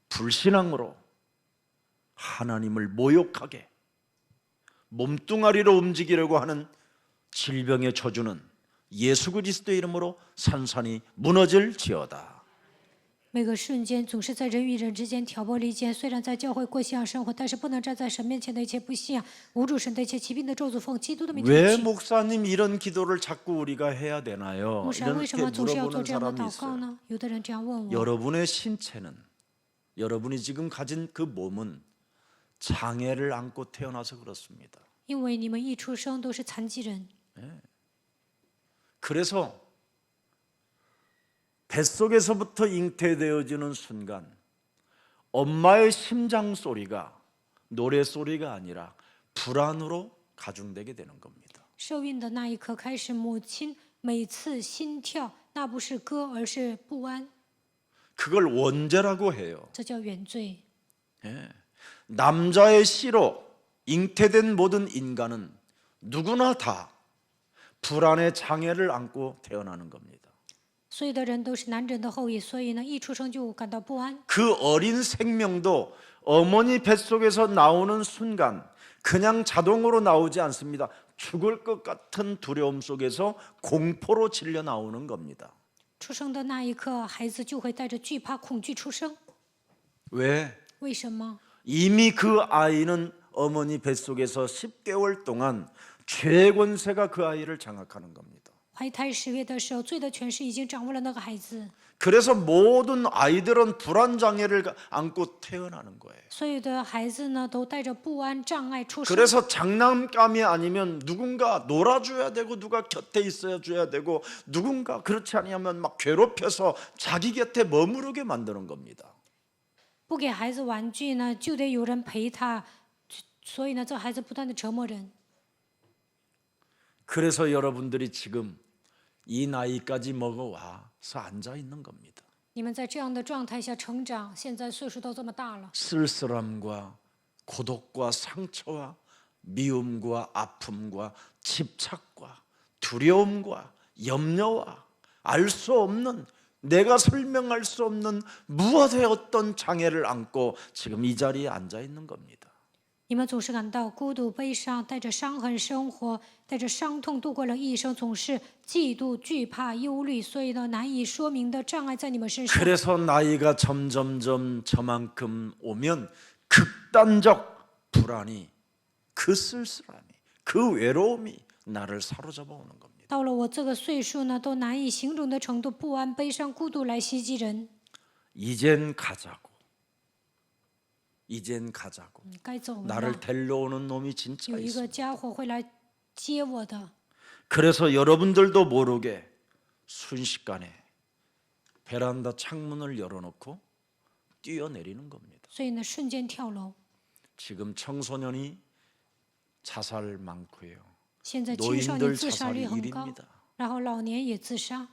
불신앙으로 하나님을 모욕하게 몸뚱아리로 움직이려고 하는 질병의 저주는 예수 그리스도의 이름으로 산산이 무너질지어다. 每个瞬间总是在人与人之间挑拨离间。虽然在教会过信仰生活，但是不能站在神面前的一切不信仰、侮辱神的一切疾病的咒诅，奉基督的名 왜 去。 목사님 이런 기도를 자꾸 우리가 해야 되나요? 牧师啊，为什么 이렇게 总是要做 물어보는 这样的 사람이 祷告 있어요. 呢？有的人这样问我。 여러분의 신체는 여러분이 지금 가진 그 몸은 장애를 안고 태어나서 그렇습니다. 因为你们一出生都是残疾人， 그래서 뱃속에서부터 잉태되어지는 순간 엄마의 심장 소리가 노래 소리가 아니라 불안으로 가중되게 되는 겁니다. 受孕的那一刻开始，母亲每次心跳，那不是歌，而是不安， 그걸 원죄라고 해요. 这叫原罪。 남자의 씨로 잉태된 모든 인간은 누구나 다 불안의 장애를 안고 태어나는 겁니다. 所有的人都是男人的后裔，所以呢，一出生就感到不安。 그 어린 생명도 어머니 뱃속에서 나오는 순간 그냥 자동으로 나오지 않습니다. 죽을 것 같은 두려움 속에서 공포로 질려 나오는 겁니다. 出生的那一刻，孩子就会带着惧怕、恐惧出生。 왜? 为什么？ 이미 그 아이는 어머니 뱃속에서 10개월 동안 죄의 권세가 그 아이를 장악하는 겁니다. 怀胎十月的时候，罪的权势已经掌握了那个孩子。 그래서 모든 아이들은 불안 장애를 안고 태어나는 거예요. 所有的孩子呢，都带着不安障碍出生。 그래서 장난감이 아니면 누군가 놀아줘야 되고 누가 곁에 있어야 줘야 되고 누군가 그렇지 않으면 막 괴롭혀서 자기 곁에 머무르게 만드는 겁니다. 不给孩子玩具呢，就得有人陪他。所以呢，这孩子不断的折磨人。 그래서 여러분들이 지금 이 나이까지 먹어와서 앉아 있는 겁니다. 你们在这样的状态下成长，现在岁数都这么大了， 쓸쓸함과 고독과 상처와 미움과 아픔과 집착과 두려움과 염려와 알 수 없는 내가 설명할 수 없는 무엇의 어떤 장애를 안고 지금 이 자리에 앉아 있는 겁니다. 你们总是感到孤独、悲伤，带着伤痕生活，带着伤痛度过了一生，总是嫉妒、惧怕、忧虑，所以呢，难以说明的障碍在你们身上。 그래서 나이가 점점점 저만큼 오면 극단적 불안이 그 쓸쓸함이 그 외로움이 나를 사로잡아 오는 겁니다. 到了我这个岁数呢，都难以形容的程度，不安、悲伤、孤独来袭击人。 이젠 가자고. 이젠 가자고. 该走了 나를 吧， 데려오는 놈이 진짜 有一 있어. 个家伙会来接我的。 그래서 여러분들도 모르게 순식간에 베란다 창문을 열어놓고 뛰어내리는 겁니다. 所以呢，瞬间跳楼。 지금 청소년이 자살 많고요. 现在青少年 노인들 自杀 자살이 率很高， 1위입니다. 然后老年也自杀。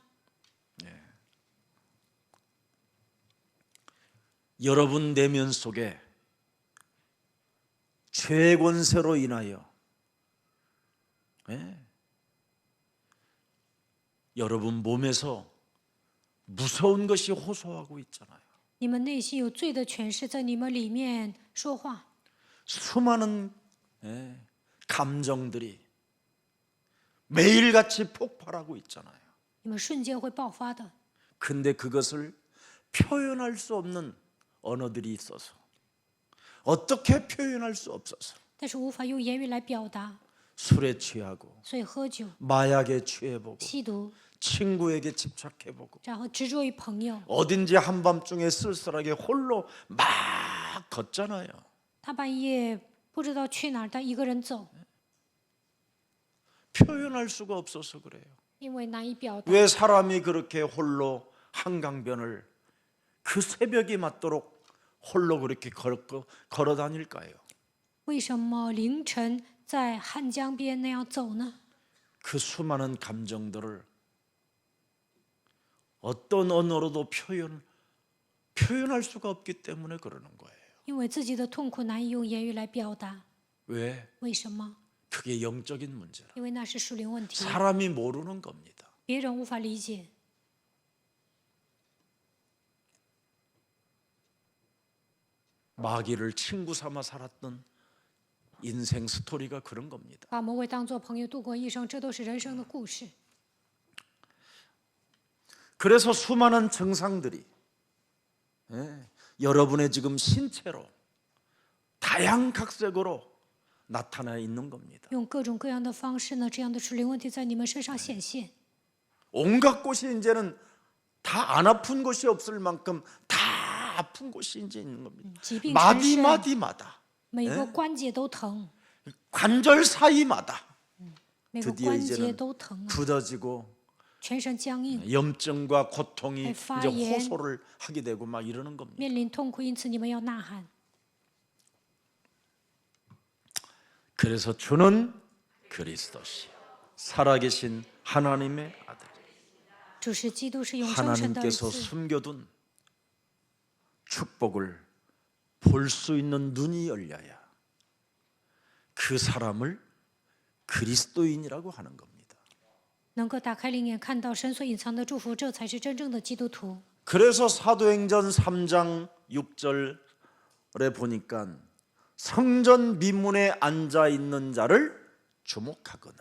여러분 내면 속에 죄의 권세로 인하여 여러분 몸에서 무서운 것이 호소하고 있잖아요. 你们内心有罪的权势在你们里面说话， 수많은 감정들이 매일같이 폭발하고 있잖아요. 你们瞬间会爆发的。 근데 그것을 표현할 수 없는 언어들이 있어서 어떻게 표현할 수 없어서 但是无法用言语来表达， 술에 취하고 所以喝酒、 마약에 취해보고 吸毒， 친구에게 집착해보고 然后执着于朋友。 어딘지 한밤중에 쓸쓸하게 홀로 막 걷잖아요. 他半夜不知道去哪儿，但一个人走， 표현할 수가 없어서 그래요. 因为难以表达。 왜 사람이 그렇게 홀로 한강변을 그 새벽이 맞도록 홀로 그렇게 걸어 다닐까요? 为什么凌晨在汉江边那样走呢？ 그 수많은 감정들을 어떤 언어로도 표현할 수가 없기 때문에 그러는 거예요. 因为自己的痛苦难以用言语来表达。 왜? 为什么？ 그게 영적인 문제라. 因为那是属灵问题， 사람이 모르는 겁니다. 别人无法理解。 마귀를 친구 삼아 살았던 인생 스토리가 그런 겁니다. 把魔鬼当作朋友度过一生，这都是人生的故事。 그래서 수많은 증상들이 여러분의 지금 신체로 다양각색으로 나타나 있는 겁니다. 用各种各样的方式呢，这样的属灵问题在你们身上显现。 온갖 곳이 이제는 다 안 아픈 곳이 없을 만큼 다 아픈 곳이 이제 있는 겁니다. 疾病缠身， 마디마디마다 每个关节都疼， 관절 사이마다 每个 드디어 关节 이제는 都疼啊， 굳어지고 全身僵硬， 염증과 고통이 이제 파이엔. 호소를 하게 되고 막 이러는 겁니다. 面临痛苦，因此你们要呐喊。 그래서 주는 그리스도시 살아계신 하나님의 아들 主是基督，是永生神的儿 하나님께서 子。 숨겨둔 축복을 볼 수 있는 눈이 열려야 그 사람을 그리스도인이라고 하는 겁니다. 能够打开灵眼，看到神所隐藏的祝福，这才是真正的基督徒。 그래서 사도행전 3장 6절에 보니까 성전 미문에 앉아 있는 자를 주목하거늘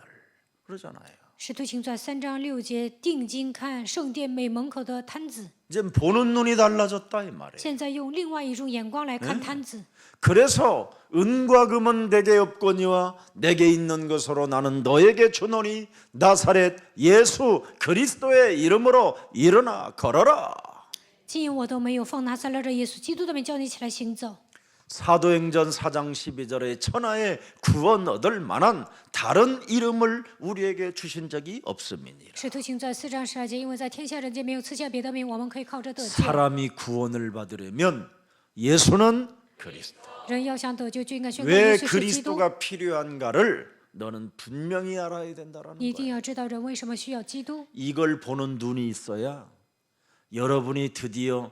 그러잖아요. 使徒行传3章6节，定睛看圣殿美门口的摊子。 이제 보는 눈이 달라졌다 이 말이에요. 现在用另外一种眼光来看摊子。 그래서 은과 금은 내게 없거니와 내게 있는 것으로 나는 너에게 주노니 나사렛 예수 그리스도의 이름으로 일어나 걸어라. 金银我都没有，奉拿撒勒的耶稣基督的名叫你起来行走。 사도행전 4장 12절에 천하에 구원 얻을 만한 다른 이름을 우리에게 주신 적이 없음이니라. 使徒行传4章12节，因为在天下人间没有赐下别的名，我们可以靠着得救。 사람이 구원을 받으려면 예수는 그리스도. 人要想得救，就应该宣告 왜 耶稣是基督。 그리스도가 필요한가를 너는 분명히 알아야 된다라는 你一定 거예요. 要知道人为什么需要基督。 이걸 보는 눈이 있어야 여러분이 드디어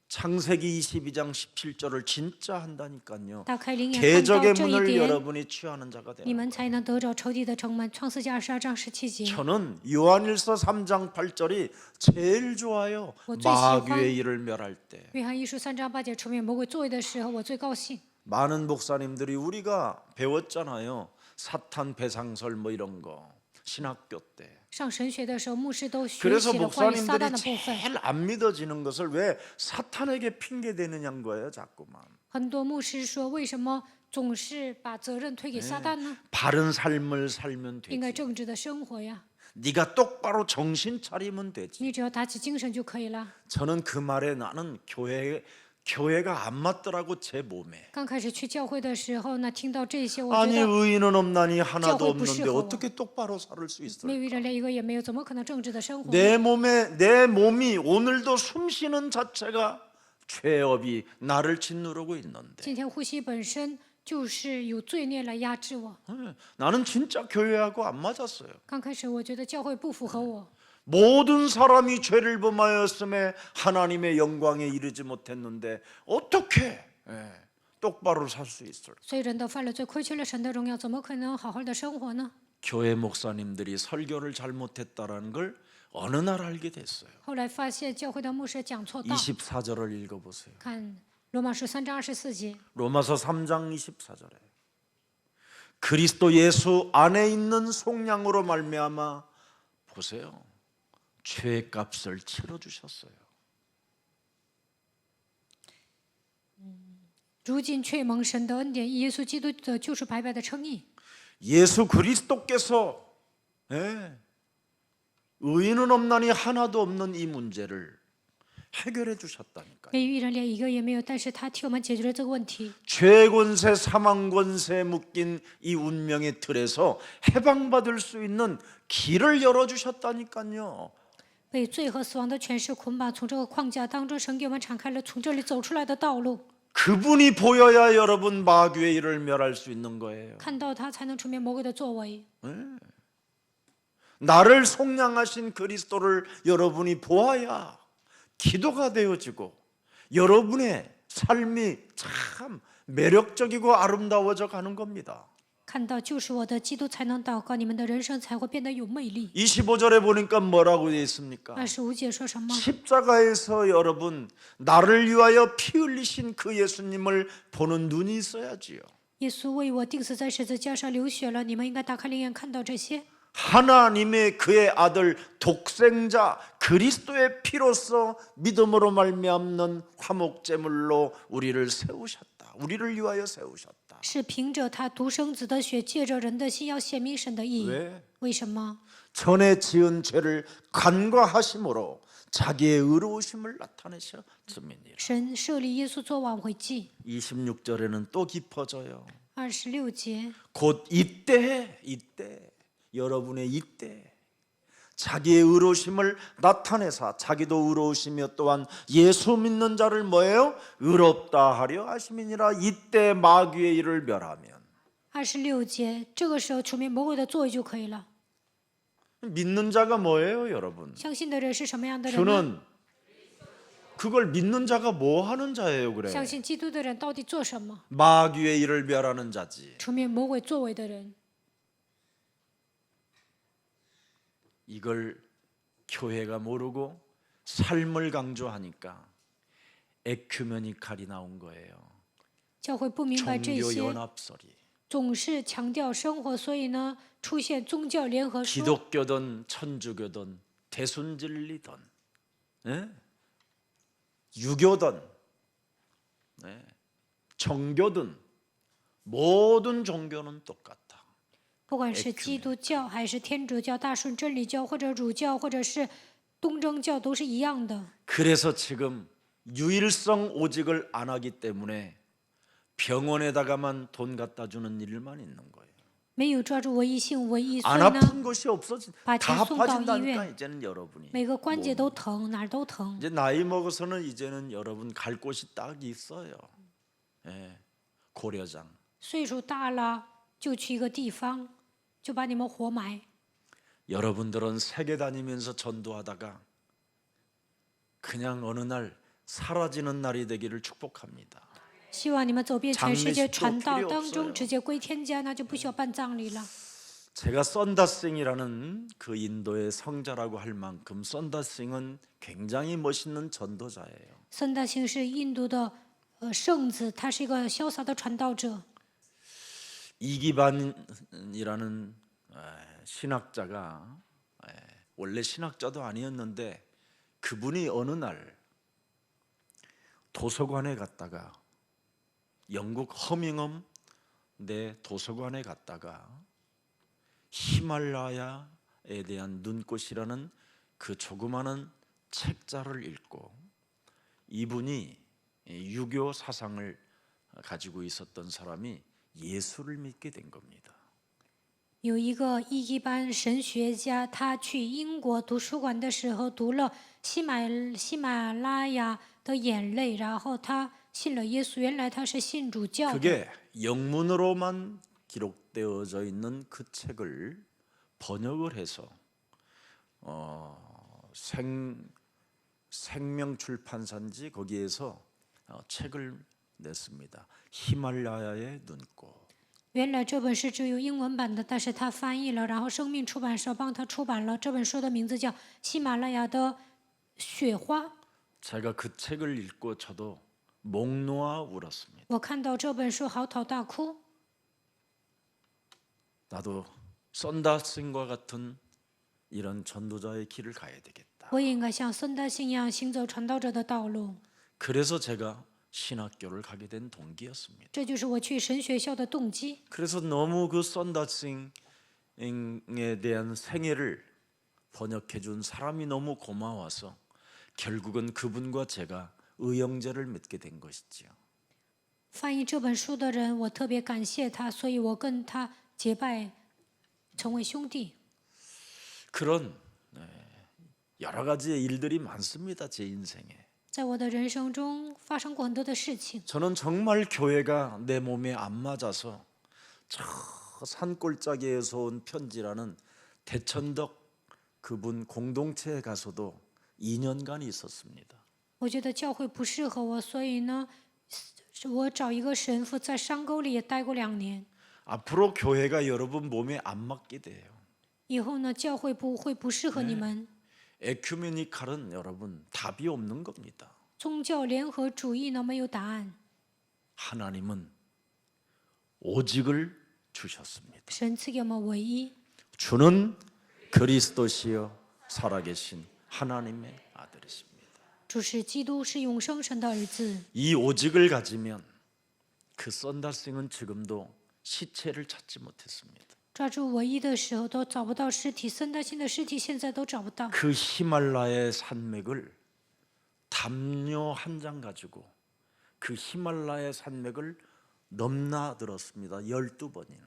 창세기 22장 17절을 진짜 한다니까요. 打开灵眼，看 대적의 到这一 문을 点， 여러분이 취하는 자가 你 되는 们才能得着仇敌的城门。创世纪22章17节。 저는 요한일서 3장 8절이 제일 좋아요. 마귀의 일을 멸할 때. 约翰一书3章8节，除灭魔鬼作为的时候，我最高兴。 많은 목사님들이 우리가 배웠잖아요. 사탄 배상설 뭐 이런 거 신학교 때. 上神学的时候，牧师都学 그래서 习了关于撒旦 목사님들이 的部分。 제일 안 믿어지는 것을 왜 사탄에게 핑계 대느냐는 거예요, 자꾸만. 很多牧师说，为什么总是把责任推给撒旦呢？ 바른 삶을 살면 应该 되지. 正直的生活呀， 네가 똑바로 정신 차리면 되지. 你只要打起精神就可以了。 저는 그 말에 나는 교회가 안 맞더라고 제 몸에. 刚开始去教会的时候呢，听到这些，我 아니 觉得 의인은 없나니 하나도 教会不 없는데 适合我。 어떻게 똑바로 살을 수 没 있어요? 有一人连一个也没有，怎么可能正直的生活？ 내 몸이 오늘도 숨쉬는 자체가 죄업이 나를 짓누르고 있는데 今天呼吸本身就是有罪孽来压制我。 나는 진짜 교회하고 안 맞았어요. 刚开始我觉得教会不符合我， 모든 사람이 죄를 범하였음에 하나님의 영광에 이르지 못했는데 어떻게 똑바로 살 수 있을까? 所以人都犯了罪，亏缺了神的荣耀，怎么可能好好的生活呢？ 교회 목사님들이 설교를 잘못했다라는 걸 어느 날 알게 됐어요. 后来发现教会的牧师讲错道。 24절을 읽어보세요. 看罗马书3章24节， 로마서 3장 24절에 그리스도 예수 안에 있는 속량으로 말미암아 보세요. 죄값을 치러 주셨어요. 如今却蒙神的恩典，以耶稣基督的救赎白白的称义。 예수 그리스도께서 의인은 없나니 하나도 없는 이 문제를 해결해 주셨다니까요. 没有一人连一个也没有，但是他替我们解决了这个问题。 죄 권세, 사망 권세에 묶인 이 운명의 틀에서 해방받을 수 있는 길을 열어 주셨다니까요. 被罪和死亡的权势捆绑，从这个框架当中，神给我们敞开了从这里走出来的道路。 그분이 보여야 여러분 마귀의 일을 멸할 수 있는 거예요. 看到他，才能除灭魔鬼的作为。 나를 속량하신 그리스도를 여러분이 보아야 기도가 되어지고 여러분의 삶이 참 매력적이고 아름다워져 가는 겁니다. 看到就是我的基督，才能祷告，你们的人生才会变得有魅力。 25절에 보니까 뭐라고 되어 있습니까? 25节说什么？ 십자가에서 여러분 나를 위하여 피 흘리신 그 예수님을 보는 눈이 있어야지요. 耶稣为我钉死在十字架上流血了，你们应该打开灵眼看到这些。 하나님의 그의 아들 독생자 그리스도의 피로써 믿음으로 말미암는 화목제물로 우리를 세우셨다. 우리를 위하여 세우셨다. 是凭着他独生子的血，借着人的心，要显明神的义。 왜? 为什么？ 전에 지은 죄를 간과하심으로 자기의 의로우심을 나타내셨음이니라. 神设立耶稣做挽回祭。 26절에는 또 깊어져요. 26节， 곧 이때 여러분의 이때 자기의 의로우심을 나타내사 자기도 의로우시며 또한 예수 믿는 자를 뭐예요? 의롭다 하려 하심이니라. 이때 마귀의 일을 멸하면 26节，这个时候除灭魔鬼的作为就可以了。 믿는 자가 뭐예요, 여러분? 相信的人是什么样的人呢？ 저는 그걸 믿는 자가 뭐 하는 자예요, 그래? 相信基督的人到底做什么？ 마귀의 일을 멸하는 자지. 除灭魔鬼作为的人。 이걸 교회가 모르고 삶을 강조하니까 에큐메니칼이 나온 거예요. 教会不明白这 종교 些， 연합설이. 总是强调生活，所以呢，出现宗教联合说。 기독교든 천주교든 대순진리든 유교든 정교든 모든 종교는 똑같다. 不管是基督教还是天主教、大顺真理教或者儒教或者是东正教，都是一样的。 그래서 지금 유일성 오직을 안 하기 때문에 병원에다가만 돈 갖다 주는 일만 있는 거예요. 没有抓住唯一性、唯一，所 안 以呢， 아픈 것이 없어진 다 다 아파진다니까 이유에 이제는 여러분이 每个关节都疼，哪儿都疼。 이제 나이 먹어서는 이제는 여러분 갈 곳이 딱 있어요. 고려장. 岁数大了，就去一个地方，就把你们活埋。 여러분들은 세계 다니면서 전도하다가 그냥 어느 날 사라지는 날이 되기를 축복합니다. 希望你们走遍全世界 장례식도 传道 필요 当中 없어요 直接归天家，那就不需要办葬礼了。 제가 썬다싱이라는 그 인도의 성자라고 할 만큼 썬다싱은 굉장히 멋있는 전도자예요. 森达星是印度的圣子，他是一个潇洒的传道者。 이기반이라는 신학자가 원래 신학자도 아니었는데 그분이 어느 날 도서관에 갔다가 영국 허밍엄 내 도서관에 갔다가 히말라야에 대한 눈꽃이라는 그 조그마한 책자를 읽고 이분이 유교 사상을 가지고 있었던 사람이 예수를 믿게 된 겁니다. 有一个一级班神学家，他去英国图书馆的时候读了喜马拉雅的眼泪，然后他信了耶稣。原来他是信主教的。 그게 영문으로만 기록되어져 있는 그 책을 번역을 해서 생명 출판사인지 거기에서 책을 냈습니다. 히말라야의 눈꽃. 原来这本是只有英文版的，但是他翻译了，然后生命出版社帮他出版了。这本书的名字叫《喜马拉雅的雪花》。 제가 그 책을 읽고 저도 목 놓아 울었습니다. 我看到这本书嚎啕大哭。 나도 썬다슨과 같은 이런 전도자의 길을 가야 되겠다. 我也应该像孙大信一样行走传道者的道路。 그래서 제가 신학교를 가게 된 동기였습니다. 这就是我去神学校的动机。 그래서 너무 그 썬다싱에 대한 생애를 번역해 준 사람이 너무 고마워서 결국은 그분과 제가 의형제를 맺게 된 것이지요. 翻译这本书的人，我特别感谢他，所以我跟他结拜，成为兄弟。 그런 여러 가지의 일들이 많습니다. 제 인생에. 在我的人生中发生过很多的事情， 저는 정말 교회가 내 몸에 안 맞아서 저 산골짜기에서 온 편지라는 대천덕 그분 공동체에 가서도 2년간 있었습니다. 我觉得教会不适合我，所以呢，我找一个神父在山沟里也待过2年。 앞으로 교회가 여러분 몸에 안 맞게 돼요. 以后呢，教会不适合你们。 에큐메니칼은 여러분 답이 없는 겁니다. 宗教联合主义呢没有答案， 하나님은 오직을 주셨습니다. 神赐给我们唯一。 주는 그리스도시여 살아계신 하나님의 아들이십니다. 主是基督，是永生神的儿子。 이 오직을 가지면 그 썬달싱은 지금도 시체를 찾지 못했습니다. 抓住唯一的时候都找不到尸体，森大星的尸体现在都找不到。 그 히말라야의 산맥을 담요 한 장 가지고 그 히말라야 산맥을 넘나들었습니다. 12번이나.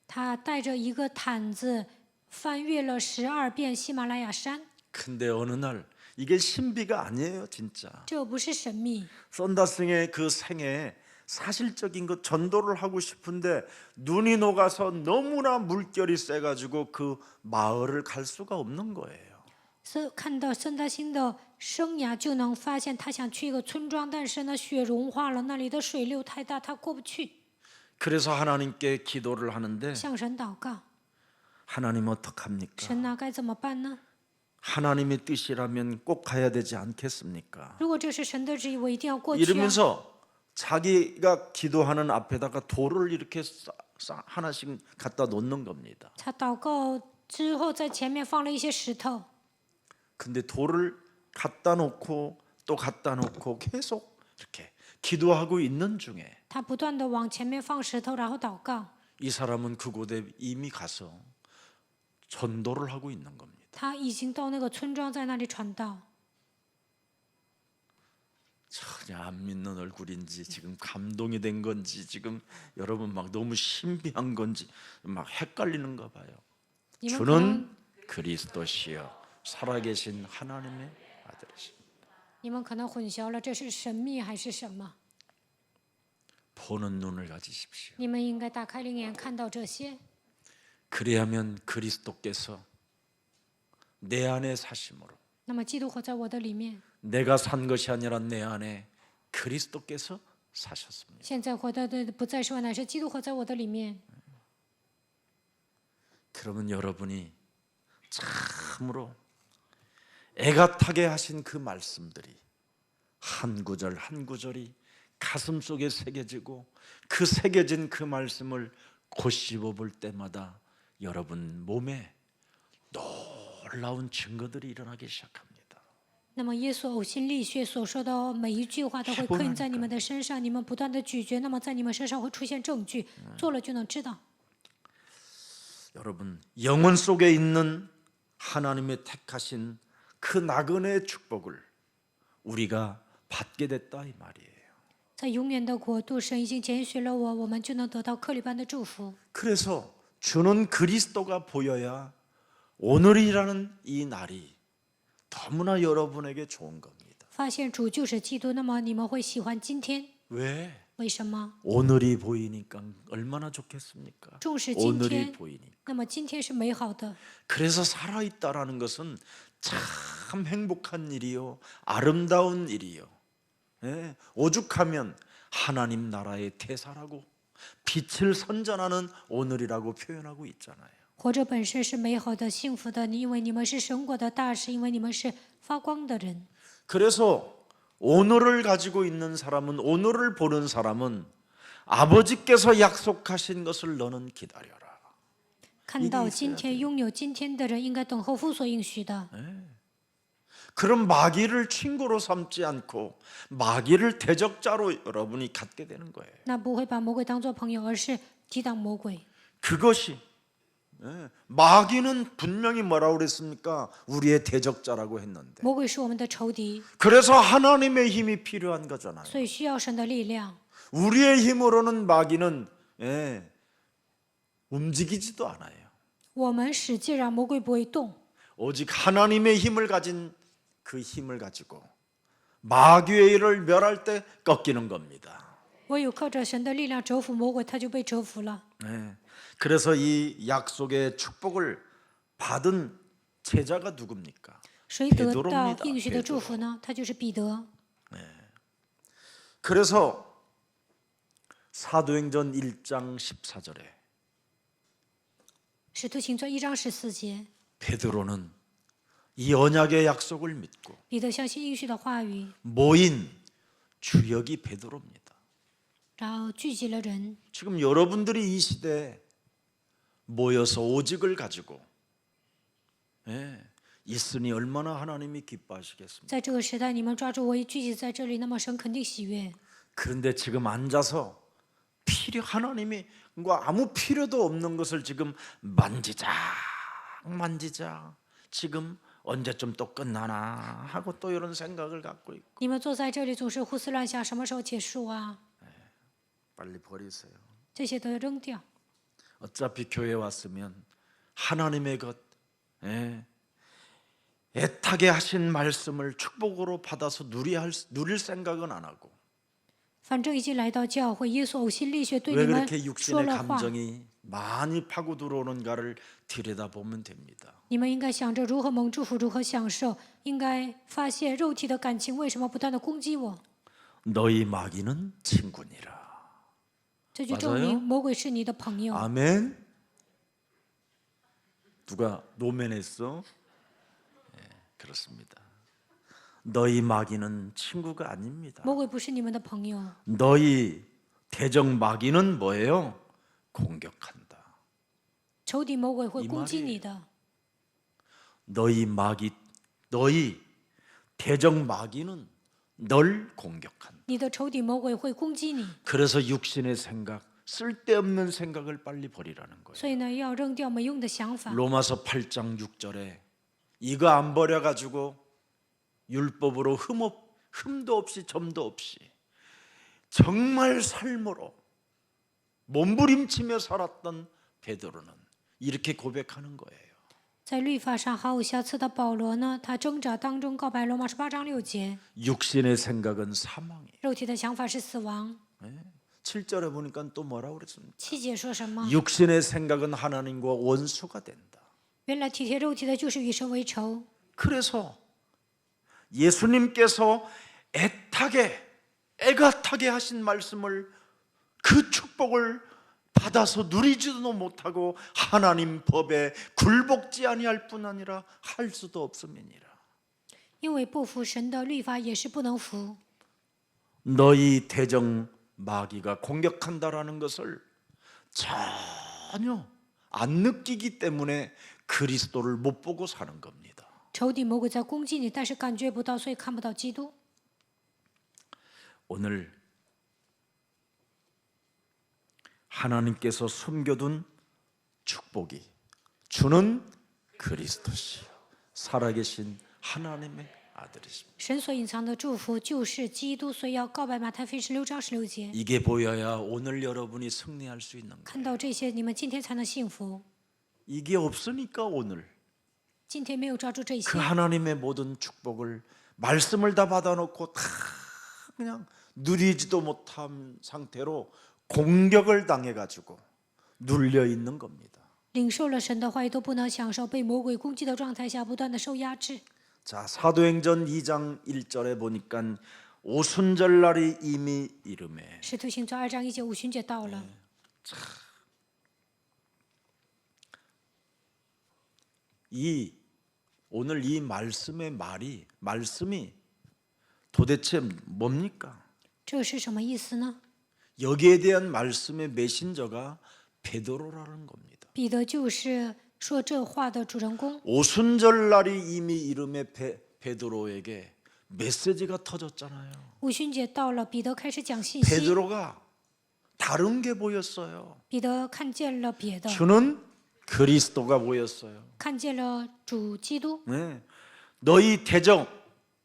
他带着一个毯子翻越了12遍喜马拉雅山。 근데 어느 날 이게 신비가 아니에요, 진짜. 这不是神秘， 썬다싱의 그 생애에 사실적인 것 전도를 하고 싶은데 눈이 녹아서 너무나 물결이 세가지고 그 마을을 갈 수가 없는 거예요. 看到森大星的生涯，就能发现他想去一个村庄，但是呢，雪融化了，那里的水流太大，他过不去。 그래서 하나님께 기도를 하는데 向神祷告， 하나님 어떡합니까? 神呐，该怎么办呢？ 하나님의 뜻이라면 꼭 가야 되지 않겠습니까? 如果这是神的旨意，我一定要过去啊！ 이러면서 자기가 기도하는 앞에다가 돌을 이렇게 하나씩 갖다 놓는 겁니다. 他祷告之后，在前面放了一些石头， 근데 돌을 갖다 놓고 또 갖다 놓고 계속 이렇게 기도하고 있는 중에 他不断的往前面放石头，然后祷告。 이 사람은 그곳에 이미 가서 전도를 하고 있는 겁니다. 他已经到那个村庄，在那里传道。 전혀 안 믿는 얼굴인지 지금 감동이 된 건지 지금 여러분 막 너무 신비한 건지 막 헷갈리는가 봐요. 你们可能 주는 그리스도시여 살아계신 하나님의 아들이십니다. 你们可能混淆了，这是神秘还是什么？ 보는 눈을 가지십시오. 你们应该打开灵眼，看到这些。 그래야면 그리스도께서 내 안에 사심으로 那么基督活在我的里面， 내가 산 것이 아니라 내 안에 그리스도께서 사셨습니다. 现在活的不再是我，乃是基督活在我的里面。 그러면 여러분이 참으로 애가 타게 하신 그 말씀들이 한 구절 한 구절이 가슴 속에 새겨지고 그 새겨진 그 말씀을 곱씹어 볼 때마다 여러분 몸에 놀라운 증거들이 일어나기 시작합니다. 那么耶稣呕心沥血所说的每一句话都会刻印在你们的身上，你们不断的咀嚼，那么在你们身上会出现证据，做了就能知道。 여러분 영혼 속에 있는 하나님의 택하신 그 나그네의 축복을 우리가 받게 됐다 이 말이에요. 在永远的国度，神已经拣选了我，我们就能得到克里般的祝福。 그래서 주는 그리스도가 보여야 오늘이라는 이 날이 너무나 여러분에게 좋은 겁니다. 发现主就是基督，那么你们会喜欢今天。 왜? 为什么？ 오늘이 보이니까 얼마나 좋겠습니까? 重视今 오늘이 天， 보이니까. 那么今天是美好的。 그래서 살아있다라는 것은 참 행복한 일이요, 아름다운 일이요. 예, 오죽하면 하나님 나라의 대사라고 빛을 선전하는 오늘이라고 표현하고 있잖아요. 活着本身是美好的、幸福的，因为你们是神国的大使，因为你们是发光的人。 그래서 오늘을 가지고 있는 사람은, 오늘을 보는 사람은 아버지께서 약속하신 것을 너는 기다려라. 看到今天、拥有今天的人，应该等候父所应许的。 그런 마귀를 친구로 삼지 않고 마귀를 대적자로 여러분이 갖게 되는 거예요. 那不会把魔鬼当作朋友，而是抵挡魔鬼。 그것이 마귀는 분명히 뭐라고 그랬습니까? 우리의 대적자라고 했는데 魔鬼是我们的仇敌， 그래서 하나님의 힘이 필요한 거잖아요. 所以需要神的力量。 우리의 힘으로는 마귀는 움직이지도 않아요. 我们使劲让魔鬼不会动， 오직 하나님의 힘을 가진 그 힘을 가지고 마귀의 일을 멸할 때 꺾이는 겁니다. 唯有靠着神的力量折服魔鬼，他就被折服了。 그래서 이 약속의 축복을 받은 제자가 누굽니까? 谁得到 베드로입니다. 应许的祝福呢？他就是彼得。 그래서 사도행전 1장 14절에 使徒行传1章14节， 베드로는 이 언약의 약속을 믿고 彼得相信应许的话语， 모인 주역이 베드로입니다. 然后聚集了人。 지금 여러분들이 이 시대에 모여서 오직을 가지고 있으니 얼마나 하나님이 기뻐하시겠습니까? 在这个时代，你们抓住我，聚集在这里，那么神肯定喜悦。 그런데 지금 앉아서 하나님이 아무 필요도 없는 것을 지금 만지작 지금 언제쯤 또 끝나나 하고 또 이런 생각을 갖고 있고 你们坐在这里总是胡思乱想，什么时候结束啊？ 빨리 버리세요. 这些都要扔掉。 어차피 교회 왔으면 하나님의 것 애타게 하신 말씀을 축복으로 받아서 누릴 생각은 안 하고 反正已经来到教会，耶稣呕心沥血对 왜 你们 그렇게 说 육신의 了话， 감정이 많이 파고 들어오는가를 들여다보면 됩니다. 你们应该想着如何蒙祝福，如何享受，应该发现肉体的感情为什么不断的攻击我。 너희 마귀는 친구니라. 这就证明魔鬼是你的朋友。 아멘. 누가 노면했어? 그렇습니다. 너희 마귀는 친구가 아닙니다. 魔鬼不是你们的朋友， 너희 대적 마귀는 뭐예요? 공격한다. 仇敌魔鬼会攻击你的。 너희 대적 마귀는 널 공격한다. 你的仇敌魔鬼会攻击你， 그래서 육신의 생각, 쓸데없는 생각을 빨리 버리라는 거예요. 所以呢，要扔掉没用的想法。 로마서 8장 6절에 이거 안 버려 가지고 율법으로 흠도 없이 점도 없이 정말 삶으로 몸부림치며 살았던 베드로는 이렇게 고백하는 거예요. 在律法上毫无瑕疵的保罗呢，他挣扎当中告白罗马18章6节， 육신의 생각은 사망이에요. 肉体的想法是死亡。 7절에 보니까 또 뭐라고 그랬습니까? 7节说什么？ 육신의 생각은 하나님과 원수가 된다. 原来体贴肉体的就是与神为仇。 그래서 예수님께서 애타게 하신 말씀을 그 축복을 받아서 누리지도 못하고 하나님 법에 굴복지 아니할 뿐 아니라 할 수도 없음이니라. 因为不服神的律法也是不能服。 너희 대적 마귀가 공격한다라는 것을 전혀 안 느끼기 때문에 그리스도를 못 보고 사는 겁니다. 仇敌魔鬼在攻击你，但是感觉不到，所以看不到基督。 오늘 하나님께서 숨겨둔 축복이 주는 그리스도시요 살아계신 하나님의 아들이십니다. 神所隐藏的祝福就是基督，所以要告白马太福音16章16节。 이게 보여야 오늘 여러분이 승리할 수 있는 거예요. 看到这些，你们今天才能幸福。 이게 없으니까 오늘 今天没有抓住这 그 些， 하나님의 모든 축복을 말씀을 다 받아놓고 다 그냥 누리지도 못한 상태로 공격을 당해가지고 눌려 있는 겁니다. 领受了神的话语都不能享受，被魔鬼攻击的状态下，不断的受压制。 자, 사도행전 2장 1절에 보니까 오순절날이 이미 이름에 使徒行传2章1节五旬节到了， 오늘 이 말씀이 도대체 뭡니까? 这是什么意思呢？ 여기에 대한 말씀의 메신저가 베드로라는 겁니다. 彼得就是说这话的主人公。 오순절날이 이미 이름에 베드로에게 메시지가 터졌잖아요. 五旬节到了，彼得开始讲信息。 베드로가 다른 게 보였어요. 彼得看见了别的， 주는 그리스도가 보였어요. 看见了主基督。 네. 너희 대적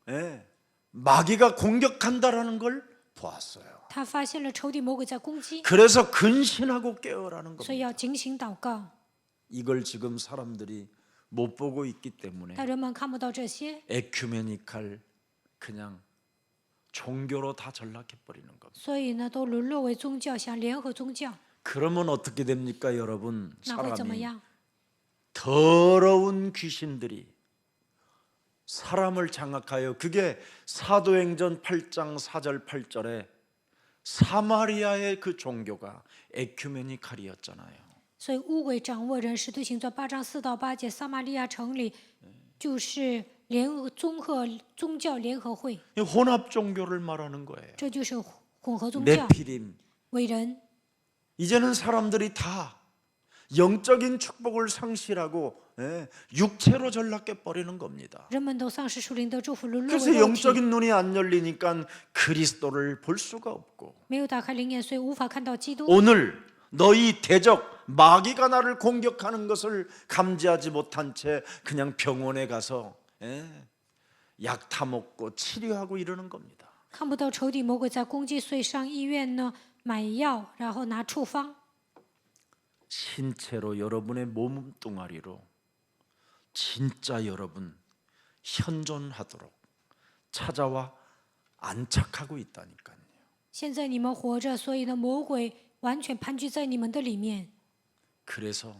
예, 마귀가 공격한다라는 걸 보았어요. 他发现了仇敌魔鬼在攻击， 그래서 근신하고 깨어라는 所以 겁니다. 要警醒祷告。 이걸 지금 사람들이 못 보고 있기 때문에 但人们看不到这些， 에큐메니칼 그냥 종교로 다 전락해 버리는 겁니다. 所以呢，都沦落为宗教，想联合宗教， 그러면 어떻게 됩니까, 여러분? 那会怎么 사람이 样？ 더러운 귀신들이 사람을 장악하여 그게 사도행전 8장 4절 8절에 사마리아의 그 종교가 에큐메니칼이었잖아요. 所以污鬼掌握人，使徒行传8章4到8节，撒玛利亚城里就是综合宗教联合会， 이 혼합 종교를 말하는 거예요. 这就是混合宗教。 네피림. 伟人， 이제는 사람들이 다 영적인 축복을 상실하고 육체로 전락해 버리는 겁니다. 人们都丧失属灵的祝福，沦落 그래서 为肉体， 영적인 눈이 안 열리니까 그리스도를 볼 수가 없고 没有打开灵眼，所以无法看到基督。 오늘 너희 대적 마귀가 나를 공격하는 것을 감지하지 못한 채 그냥 병원에 가서 약 타먹고 치료하고 이러는 겁니다. 看不到仇敌魔鬼在攻击，所以上医院呢买药，然后拿处方。 신체로 여러분의 몸뚱아리로 진짜 여러분 현존하도록 찾아와 안착하고 있다니까요. 现在你们活着，所以呢魔鬼完全盘踞在你们的里面， 그래서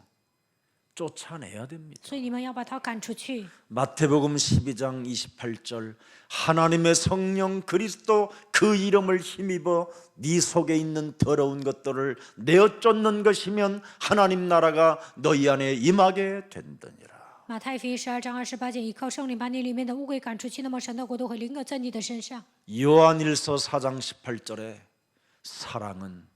쫓아내야 됩니다. 所以你们要把他赶出去。 마태복음 12장 28절 하나님의 성령 그리스도 그 이름을 힘입어 네 속에 있는 더러운 것들을 내어 쫓는 것이면 하나님 나라가 너희 안에 임하게 된다니라. 马太福音12章28节，依靠圣灵把你里面的污鬼赶出去，那么神的国度会临到在你的身上。 요한일서 4장 18절에 사랑은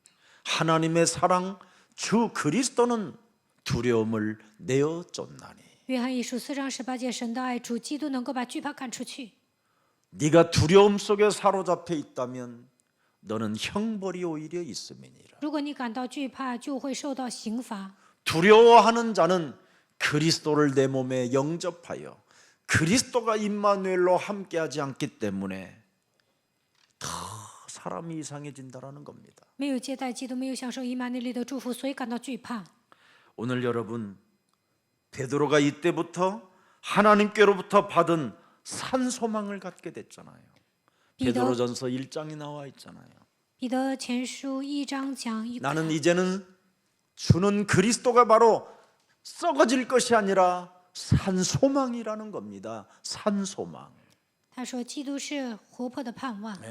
하나님의 사랑 주 그리스도는 두려움을 내어 쫓나니 约翰一书4章18节，神的爱主基督能够把惧怕赶出去。 네가 두려움 속에 사로잡혀 있다면 너는 형벌이 오히려 있음이니라. 如果你感到惧怕，就会受到刑罚。 두려워하는 자는 그리스도를 내 몸에 영접하여 그리스도가 임마누엘로 함께하지 않기 때문에 더 사람이 이상해진다라는 겁니다. 没有接待基督，没有享受以马内利的祝福，所以感到惧怕。 오늘 여러분 베드로가 이때부터 하나님께로부터 받은 산소망을 갖게 됐잖아요. 베드로전서 1장이 나와 있잖아요. 彼得前书1章讲， 나는 이제는 주는 그리스도가 바로 썩어질 것이 아니라 산소망이라는 겁니다. 산소망. 他说基督是活泼的盼望，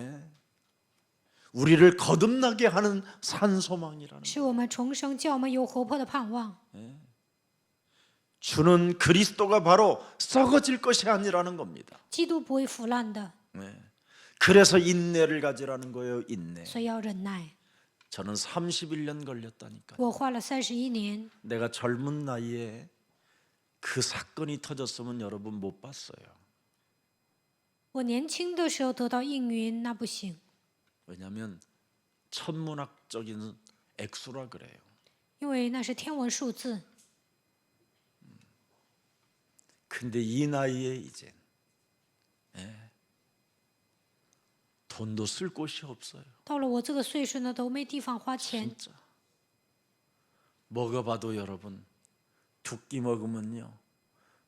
우리를 거듭나게 하는 산소망이라는 是我们重生，叫我们有活泼的盼望。 주는 그리스도가 바로 썩어질 것이 아니라는 겁니다. 基督不会腐烂的， 그래서 인내를 가지라는 거예요. 인내. 所以要忍耐。 저는 31년 걸렸다니까요. 我花了31年， 내가 젊은 나이에 그 사건이 터졌으면 여러분 못 봤어요. 我年轻的时候得到应允，那不行， 왜냐하면 천문학적인 액수라 그래요. 因为那是天文数字。 근데 이 나이에 이제 돈도 쓸 곳이 없어요. 到了我这个岁数呢，都没地方花钱。 진짜. 먹어봐도 여러분 두 끼 먹으면요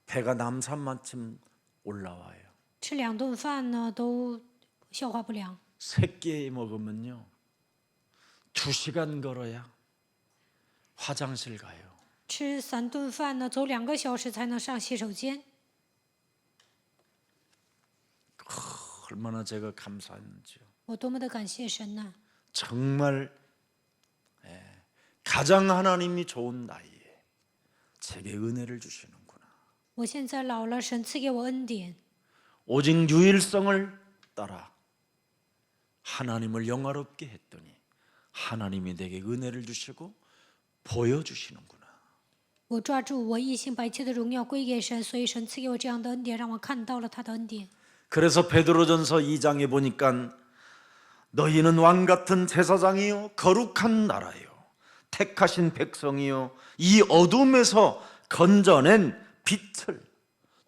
배가 남산만큼 올라와요. 吃2顿饭呢，都消化不良。 세 끼 먹으면요 2시간 걸어야 화장실 가요. 吃3顿饭呢，走2个小时才能上洗手间。 얼마나 제가 감사했는지요. 我多么的感谢神呐！ 정말 가장 하나님이 좋은 나이에 제게 은혜를 주시는구나. 我现在老了，神赐给我恩典， 오직 유일성을 따라 하나님을 영화롭게 했더니 하나님이 내게 은혜를 주시고 보여주시는구나. 我抓住我一心把一切的荣耀归给神，所以神赐给我这样的恩典，让我看到了他的恩典。 그래서 베드로전서 2장에 보니까 너희는 왕 같은 제사장이요 거룩한 나라요 택하신 백성이요 이 어둠에서 건져낸 빛을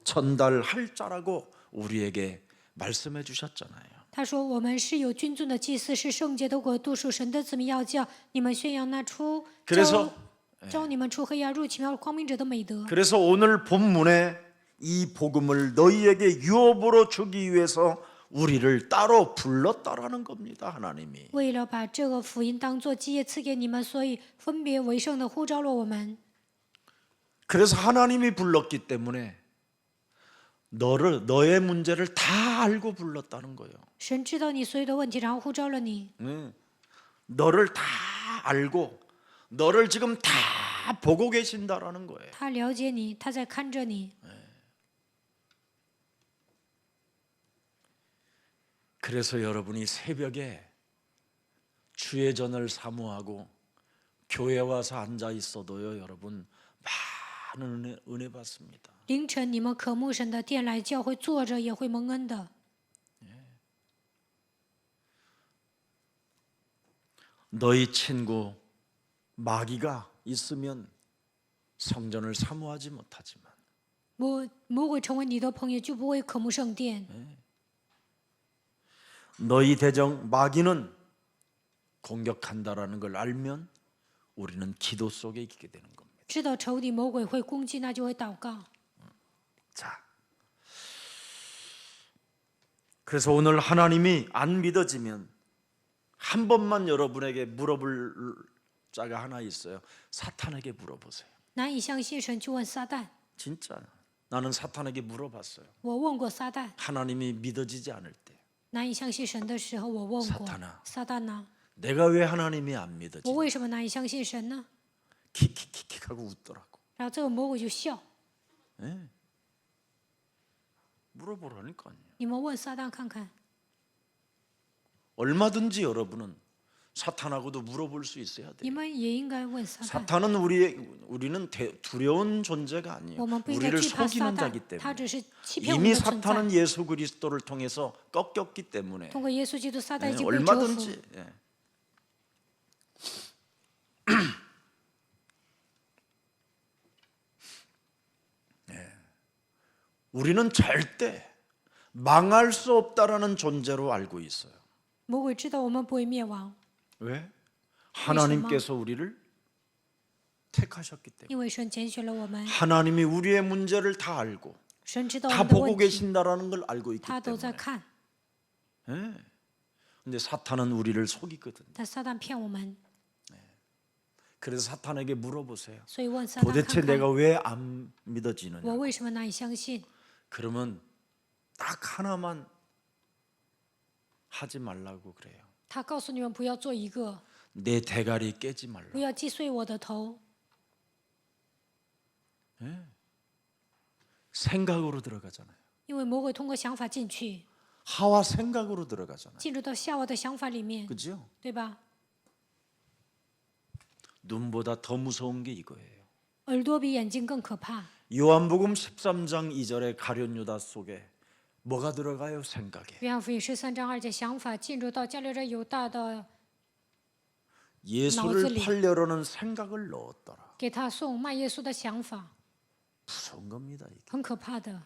전달할 자라고 우리에게 말씀해 주셨잖아요. 他说：“我们是有君尊的祭司，是圣洁的国度，属神的子民，要叫你们宣扬那出 그래서 召你们出黑暗入奇妙光明者的美德。 그래서 오늘 본문에 이 복음을 너희에게 유업으로 주기 위해서 우리를 따로 불렀다라는 겁니다. 하나님이. 为了把这个福音当作基业赐给你们，所以分别为圣的呼召了我们。 그래서 하나님이 불렀기 때문에 너의 문제를 다 알고 불렀다는 거예요. 神知道你所有的问题，然后呼召了你。 너를 다 알고 너를 지금 다 보고 계신다라는 거예요. 他了解你，他在看着你。 그래서 여러분이 새벽에 주의 전을 사모하고 교회 와서 앉아 있어도요, 여러분 많은 은혜 받습니다. 凌晨你们渴慕神的殿来教会坐着也会蒙恩的。 너희 친구 마귀가 있으면 성전을 사모하지 못하지만 魔鬼成为你的朋友，就不会渴慕圣殿。 너희 대적 마귀는 공격한다라는 걸 알면 우리는 기도 속에 있게 되는 겁니다. 知道仇敌魔鬼会攻击，那就会祷告。 자, 그래서 오늘 하나님이 안 믿어지면 한 번만 여러분에게 물어볼 자가 하나 있어요. 사탄에게 물어보세요. 难以相信神，去问撒旦。 진짜 나는 사탄에게 물어봤어요. 我问过撒旦， 하나님이 믿어지지 않을 때 难以相信神的时候，我问过 撒旦啊。 撒旦呢？ 내가 왜 하나님이 안 믿어지? 我为什么难以相信神呢？ 킥킥킥킥 하고 웃더라고. 然后这个魔鬼就笑。 물어보라니까요. 你们问撒旦看看， 얼마든지 여러분은 사탄하고도 물어볼 수 있어야 你 돼요. 们也应该问撒旦。 사탄은 우리는 두려운 존재가 아니에요. 我们不应该 우리를 惧怕撒 속이는 旦 자기 ，他 때문에 只是欺骗我们 이미 的存在。 사탄은 예수 그리스도를 통해서 꺾였기 때문에 通过耶稣基督，撒旦已经被折服。 얼마든지 우리는 절대 망할 수 없다라는 존재로 알고 있어요. 魔鬼知道我们不会灭亡， 왜? 하나님께서 우리를 택하셨기 때문에. 因为神拣选了我们， 하나님이 우리의 문제를 다 알고 神知道我 다 们的 보고 问题， 계신다라는 걸 알고 있기 他都在 때문에. 看。 근데 사탄은 우리를 속이거든. 但撒旦骗我们， 그래서 사탄에게 물어보세요. 所以问撒旦 도대체 看 내가 看， 왜 안 믿어지느냐? 我为什么难以相信？ 그러면 딱 하나만 하지 말라고 그래요. 他告诉你们不要做一个， 내 대가리 깨지 말라. 不要击碎我的头。 생각으로 들어가잖아요. 因为魔鬼通过想法进去， 하와 생각으로 들어가잖아요. 进入到夏娃的想法里面， 그죠? 对吧？ 눈보다 더 무서운 게 이거예요. 耳朵比眼睛更可怕。 요한복음 13장 2절의 가룟 유다 속에 뭐가 들어가요? 생각에. 约翰福音13章2节，想法进入到加略人犹大的， 예수를 나오슬리. 팔려는 생각을 넣었더라. 给他送卖耶稣的想法， 무서운 겁니다. 이게. 很可怕的。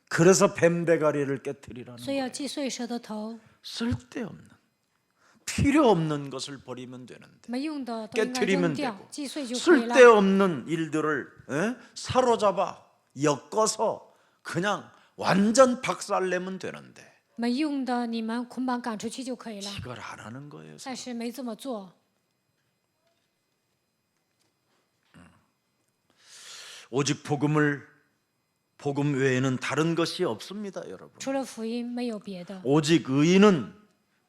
그래서 뱀 대가리를 깨뜨리라는 所以要 거예요. 击碎蛇的头， 쓸데없는 필요 없는 것을 버리면 되는데 没用的都应该 깨뜨리면 扔掉 되고 ，击碎就可以了。 쓸데없는 일들을 사로잡아 엮어서 그냥 완전 박살내면 되는데 没用的你们捆绑赶出去就可以了， 이걸 안 하는 거예요. 但是没这么做。 오직 복음 외에는 다른 것이 없습니다, 여러분. 除了福音，没有别的。 오직 의인은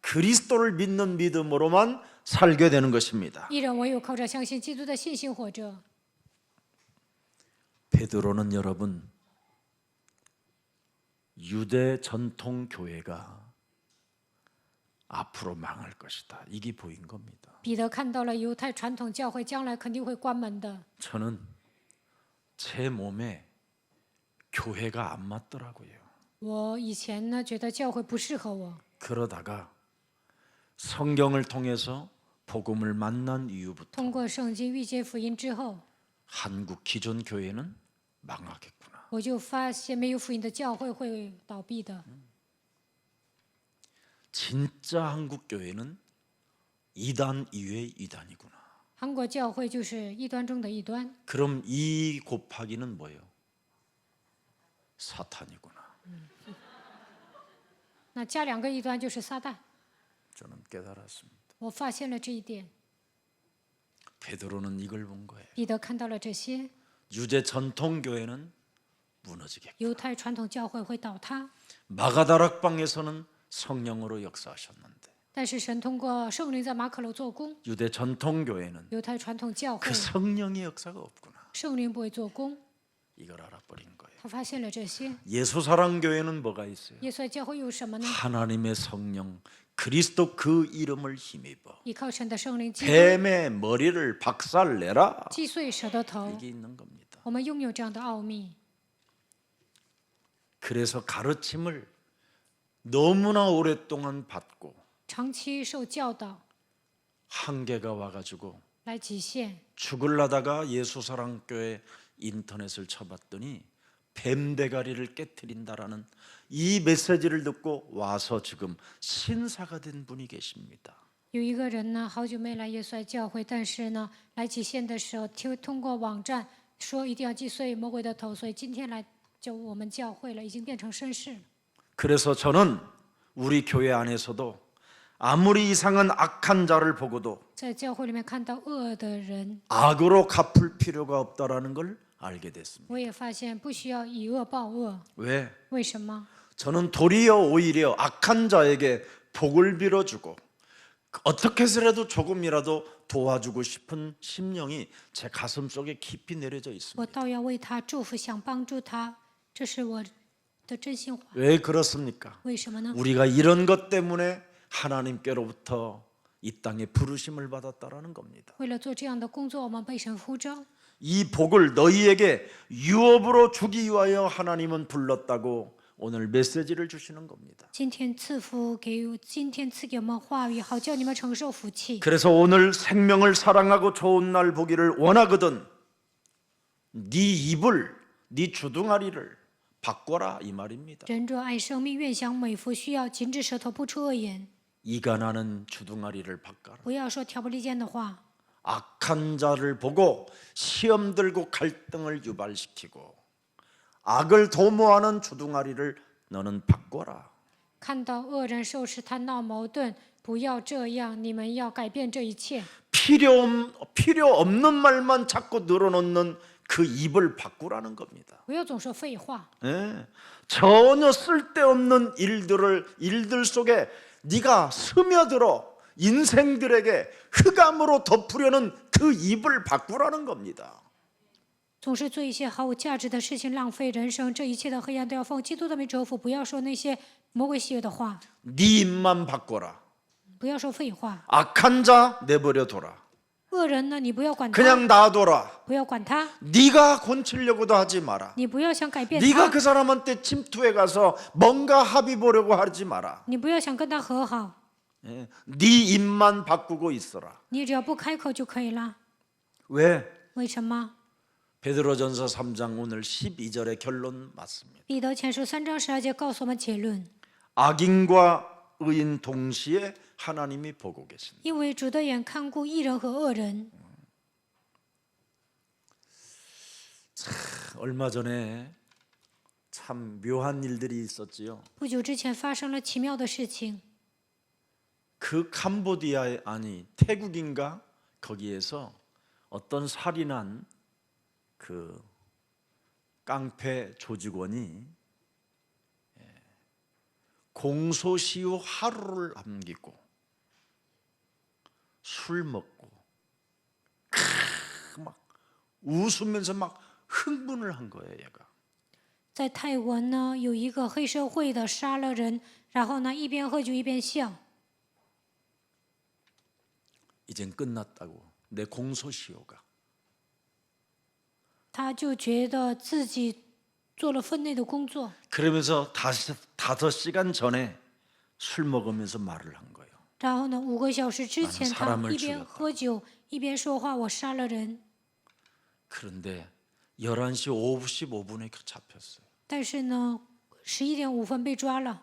그리스도를 믿는 믿음으로만 살게 되는 것입니다. 一人唯有靠着相信基督的信心活着。 베드로는 여러분 유대 전통 교회가 앞으로 망할 것이다. 이게 보인 겁니다. 彼得看到了犹太传统教会将来肯定会关门的。 저는 제 몸에 교회가 안 맞더라고요. 我以前呢觉得教会不适合我， 그러다가 성경을 통해서 복음을 만난 이후부터 通过圣经遇见福音之后， 한국 기존 교회는 망하겠구나. 我就发现没有福音的教会会倒闭的。 진짜 한국 교회는 이단 이외의 이단이구나. 韩国教会就是异端中的异端， 그럼 이 곱하기는 뭐예요? 사탄이구나. 那加两个异端就是撒旦。 저는 깨달았습니다. 我发现了这一点， 베드로는 이걸 본 거예요. 彼得看到了这些， 유대 전통 교회는 무너지겠고 犹太传统教会会倒塌， 마가다락방에서는 성령으로 역사하셨는데 但是神通过圣灵在马可楼做工， 유대 전통 교회는 犹太传统教会 그 성령의 역사가 없구나. 圣灵不会做工， 이걸 알아버린 거예요. 他发现了这些。 예수사랑 교회는 뭐가 있어요? 耶稣教会有什么呢？ 하나님의 성령 그리스도 그 이름을 힘입어 依靠神的圣灵击 뱀의 머리를 박살내라. 击碎蛇的头， 이게 있는 겁니다. 我们拥有这样的奥秘。 그래서 가르침을 너무나 오랫동안 받고 长期受教导， 한계가 와가지고 来极限， 죽을라다가 예수사랑교회 인터넷을 쳐봤더니 뱀 대가리를 깨트린다라는 이 메시지를 듣고 와서 지금 신사가 된 분이 계십니다. 有一个人呢，好久没来耶稣爱教会，但是呢，来极限的时候，通过网站说一定要击碎魔鬼的头，所以今天来就我们教会了，已经变成绅士。 그래서 저는 우리 교회 안에서도 아무리 이상한 악한 자를 보고도 在教会里面看到恶的人， 악으로 갚을 필요가 없다라는 걸 알게 됐습니다. 我也发现不需要以恶报恶。 왜? 为什么？ 저는 도리어 오히려 악한 자에게 복을 빌어주고 어떻게 해서라도 조금이라도 도와주고 싶은 심령이 제 가슴 속에 깊이 내려져 我 있습니다. 倒要为他祝福，想帮助他，这是我的真心话。 왜 그렇습니까? 为什么呢？ 우리가 이런 것 때문에 하나님께로부터 이 땅에 부르심을 받았다라는 겁니다. 为了做这样的工作，我们被神呼召。 이 복을 너희에게 유업으로 주기 위하여 하나님은 불렀다고 오늘 메시지를 주시는 겁니다. 今天赐给我们话语，好叫你们承受福气。 그래서 오늘 생명을 사랑하고 좋은 날 보기를 원하거든 네 입을 네 주둥아리를 바꿔라 이 말입니다. 人若爱生命，愿享美福，需要禁止舌头不出恶言， 이간하는 주둥아리를 바꿔라. 不要说挑拨离间的话。 악한 자를 보고 시험 들고 갈등을 유발시키고 악을 도모하는 주둥아리를 너는 바꿔라. 看到恶人受试探闹矛盾，不要这样，你们要改变这一切。 필요 없는 말만 자꾸 늘어놓는 그 입을 바꾸라는 겁니다. 不要总说废话， 예, 전혀 쓸데없는 일들 속에 네가 스며들어 인생들에게 흑암으로 덮으려는 그 입을 바꾸라는 겁니다. 总是做一些毫无价值的事情，浪费人生。这一切的黑暗都要奉基督的名折服，不要说那些魔鬼喜悦的话， 네 입만 바꿔라. 不要说废话。 악한 자 내버려둬라. 恶人呢，你不要管他， 그냥 놔둬라. 不要管他， 네가 곤치려고도 하지 마라. 你不要想改变 네가 他， 그 사람한테 침투해 가서 뭔가 합의 보려고 하지 마라. 你不要想跟他和好， 예, 네 입만 바꾸고 있어라. 你只要不开口就可以了。 왜? 为什么？ 베드로전서 3장 오늘 12절의 결론 맞습니다. 彼得前书3章12节告诉我们结论： 악인과 의인 동시에 하나님이 보고 계신다. 因为主的眼看顾义人和恶人。 얼마 전에 참 묘한 일들이 있었지요. 不久之前发生了奇妙的事情， 그 캄보디아에 아니 태국인가 거기에서 어떤 살인한 그 깡패 조직원이 공소시효 하루를 남기고 술 먹고 막 웃으면서 막 흥분을 한 거예요, 얘가. 在泰国呢，有一个黑社会的杀了人，然后呢一边喝酒一边笑。 이젠 끝났다고 내 공소시효가. 他就觉得自己做了分内的工作， 그러면서 5시간 전에 술 먹으면서 말을 한 거예요. 然后呢，5个小时之 나는 前， 他 사람을 一边 죽였다 喝酒一边说话，我杀了人。 그런데 11시 55분에 잡혔어요. 但是呢，11点5分被抓了，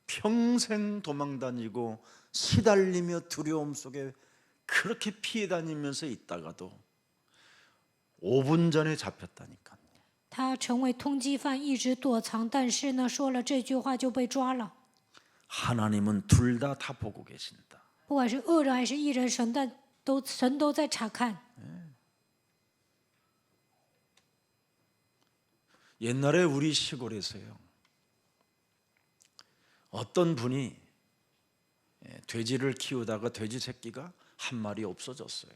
평생 도망다니고 시달리며 두려움 속에 그렇게 피해 다니면서 있다가도 5분 전에 잡혔다니까. 他成为通缉犯，一直躲藏，但是呢，说了这句话就被抓了。 하나님은 둘 다 보고 계신다. 不管是恶人还是义人，神都在查看。 옛날에 우리 시골에서요. 어떤 분이 돼지를 키우다가 돼지 새끼가 한 마리 없어졌어요.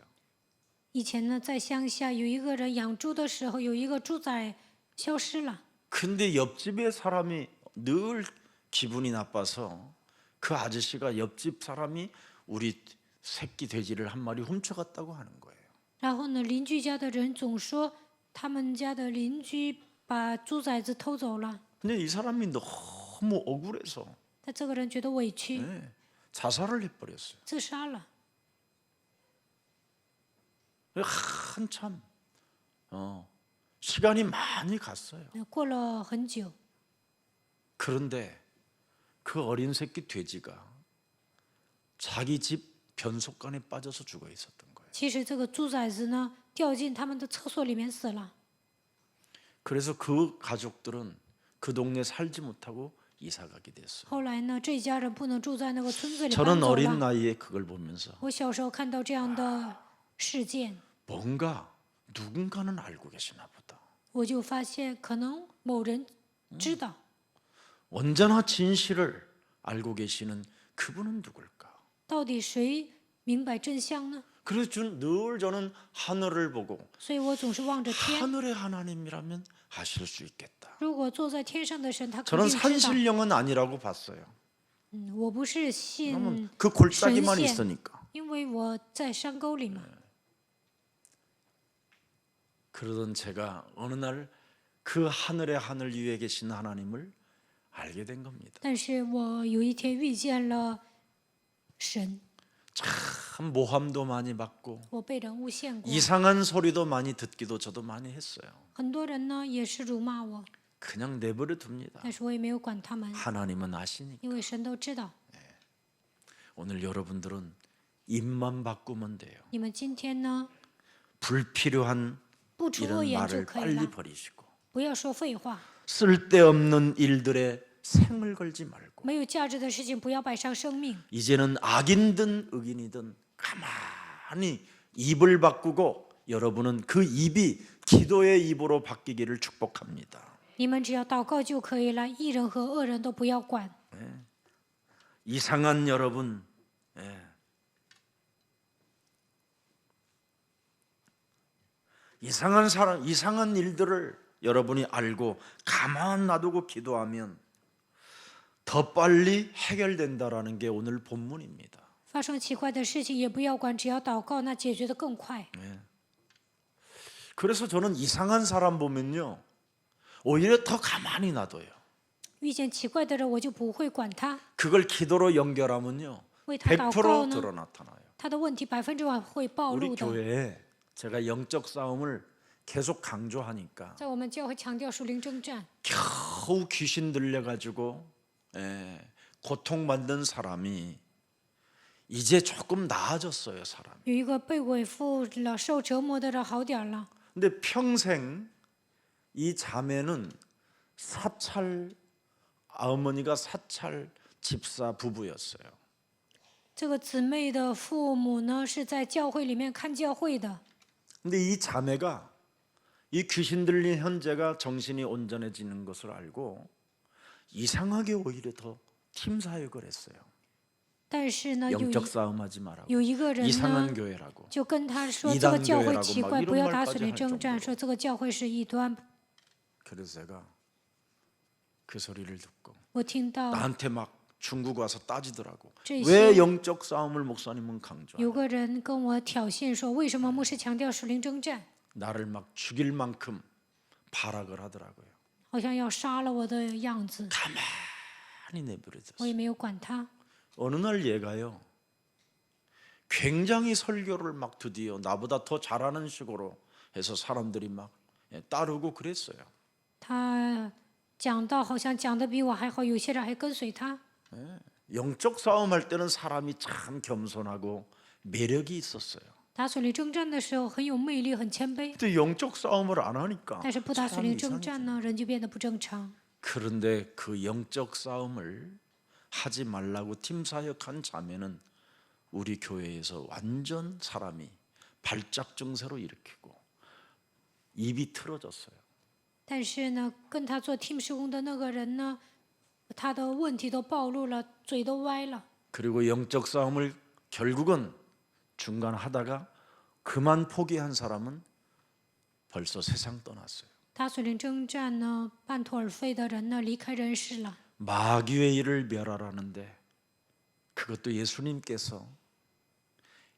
以前呢，在乡下有一个人养猪的时候，有一个猪仔消失了。 근데 옆집에 사람이 늘 기분이 나빠서 그 아저씨가 옆집 사람이 우리 새끼 돼지를 한 마리 훔쳐갔다고 하는 거예요. 然后呢，邻居家的人总说他们家的邻居把猪崽子偷走了。 근데 이 사람이 너무 억울해서 但这个人觉得委屈， 자살을 해버렸어요. 自杀了。 한참 시간이 많이 갔어요. 过了很久， 그런데 그 어린 새끼 돼지가 자기 집 변속관에 빠져서 죽어 있었던 거예요. 其实这个猪崽子呢，掉进他们的厕所里面死了。 그래서 그 가족들은 그 동네 살지 못하고 이사 가게 됐어요. 后来呢，这家人不能住在那个村子里，搬 저는 走 어린 了。 나이에 그걸 보면서 我小时候看到这样的事件， 뭔가 누군가는 알고 계시나 보다. 我就发现可能某人知道， 언제나 진실을 알고 계시는 그분은 누굴까? 到底谁明白真相呢？ 그래서 늘 저는 하늘을 보고 所以我总是望着天。 하늘의 하나님이라면 아실 수 있겠다. 如果坐在天上的神，他肯 저는 定知道。 산신령은 아니라고 봤어요. 我不是信 그러면 그 골짜기만 神仙， 있으니까. 因为我在山沟里嘛。 그러던 제가 어느 날 그 하늘의 하늘 위에 계신 하나님을 알게 된 겁니다. 但是我有一天遇见了神， 참 모함도 많이 받고 我被人诬陷过， 이상한 소리도 많이 듣기도 저도 많이 했어요. 很多人呢也是辱骂我， 그냥 내버려 둡니다. 但是我也没有管他们， 하나님은 아시니까. 因为神都知道。 오늘 여러분들은 입만 바꾸면 돼요. 你们今天呢， 불필요한 不出恶 이런 言就 말을 可以 빨리 了， 버리시고 不要说废话， 쓸데없는 일들에 생을 걸지 말고 没有价值的事情不要摆上生命。 이제는 악인든 의인이든 가만히 입을 바꾸고 여러분은 그 입이 기도의 입으로 바뀌기를 축복합니다. 你们只要祷告就可以了，义人和恶人都不要管。 이상한 여러분, 이상한 사람, 이상한 일들을 여러분이 알고 가만 놔두고 기도하면 더 빨리 해결된다라는 게 오늘 본문입니다. 发生奇怪的事情也不要管，只要祷告，那解决的更快。 그래서 저는 이상한 사람 보면요, 오히려 더 가만히 놔둬요. 遇见奇怪的人，我就不会管他， 그걸 기도로 연결하면요, 为他祷告 100% 呢， 드러 나타나요. 他的问题100%会暴 우리 露的。 교회에 제가 영적 싸움을 계속 강조하니까 在我们教会强调属灵征战， 겨우 귀신 들려가지고 고통받는 사람이 이제 조금 나아졌어요, 사람이. 有一个被鬼附了、受折磨的人好点了， 근데 평생 이 자매는 사찰 어머니가 사찰 집사 부부였어요. 这个姊妹的父母呢是在教会里面看教会的， 근데 이 자매가 이 귀신 들린 현재가 정신이 온전해지는 것을 알고 이상하게 오히려 더 팀 사역을 했어요. 但是呢， 영적 싸움하지 말라고. 有一个人 이상한 呢 교회라고. 就跟他说 이단 这个教会 교회라고 奇 막 怪， 이런 不要打 말까지 属灵 할 征战， 정도로. 说这个教会是异端。 그래서 제가 그 소리를 듣고 我听到 나한테 막 중국 와서 따지더라고. 这 왜 些 영적 싸움을 목사님은 강조하냐. 有个人跟我挑衅说，为什么牧师强调属灵征战？ 나를 막 죽일 만큼 발악을 하더라고요. 好像要杀了我的样子， 가만히 我 내버려뒀어요. 也没有管他。 어느 날 얘가요, 굉장히 설교를 막 드디어 나보다 더 잘하는 식으로 해서 사람들이 막 따르고 그랬어요. 他讲到好像讲的比我还好，有些人还跟随他。 영적 싸움할 때는 사람이 참 겸손하고 매력이 있었어요. 打属灵征战的时候很有魅力，很谦卑。 근데 영적 싸움을 안 하니까 但是不打属 사람이 灵征 이상해져요. 战呢，人就变得不正常。 그런데 그 영적 싸움을 하지 말라고 팀 사역한 자매는 우리 교회에서 완전 사람이 발작 증세로 일으키고 입이 틀어졌어요. 但是呢，跟他做 team 施工的那个人呢，他的问题都暴露了，嘴都歪了。 그리고 영적 싸움을 결국은 중간 하다가 그만 포기한 사람은 벌써 세상 떠났어요. 打属灵征战呢，半途而废的人呢，离开人世了。 마귀의 일을 멸하라는데 그것도 예수님께서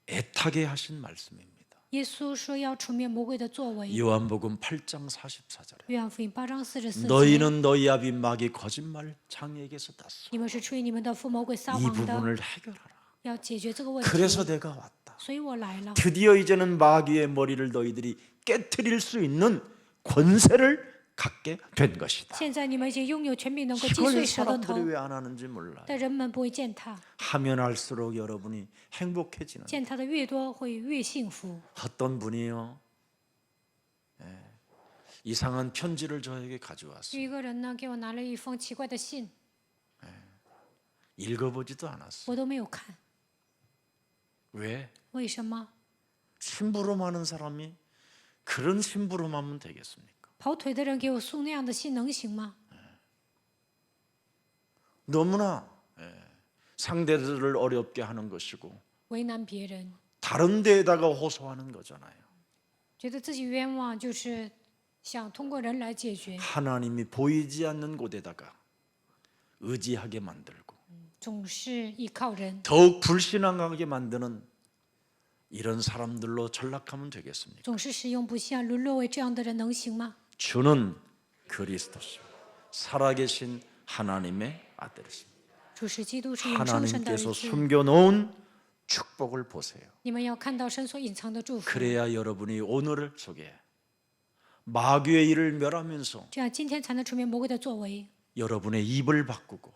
애타게 하신 말씀입니다. 耶稣说要除灭魔鬼的作为。 요한복음 8장 44절에 约翰福音8章44节， 너희는 너희 아비 마귀 거짓말 장에게서 땄어. 你们是出于你们的父魔鬼撒 이 谎的， 부분을 해결하라. 要解决这个问题。 그래서 내가 왔다. 所以我来了。 드디어 이제는 마귀의 머리를 너희들이 깨트릴 수 있는 권세를 갖게 된 것이다. 现在你们已经拥有权柄，能够击 이걸 碎舌头头 사람들이 ，왜 안 하는지 몰라요. 但人们不会践踏， 하면 할수록 여러분이 행복해지는. 践踏的越多，会越幸福。 어떤 분이요, 이상한 편지를 저에게 有 가져왔어요. 一个人呢，给我拿了一封奇怪的信， 읽어보지도 않았어요. 我都没有看。 왜? 为什么？ 심부름하는 사람이 그런 심부름하면 되겠습니까? 跑腿的人给我送那样的信，能行吗？ 너무나 상대들을 어렵게 하는 것이고 为难别人， 다른 데에다가 호소하는 거잖아요. 觉得自己冤枉，就是想通过人来解决， 하나님이 보이지 않는 곳에다가 의지하게 만들고 总是依靠人， 더욱 불신앙하게 만드는 이런 사람들로 전락하면 되겠습니까? 总是使用不信，沦落为这样的人，能行吗？ 주는 그리스도시요 살아계신 하나님의 아들이십니다. 主是基督，是永生神的儿 하나님께서 子。 숨겨놓은 축복을 보세요. 你们要看到神所隐藏的祝福， 그래야 여러분이 오늘 속에 마귀의 일을 멸하면서 这样今天才能除灭魔鬼的作为， 여러분의 입을 바꾸고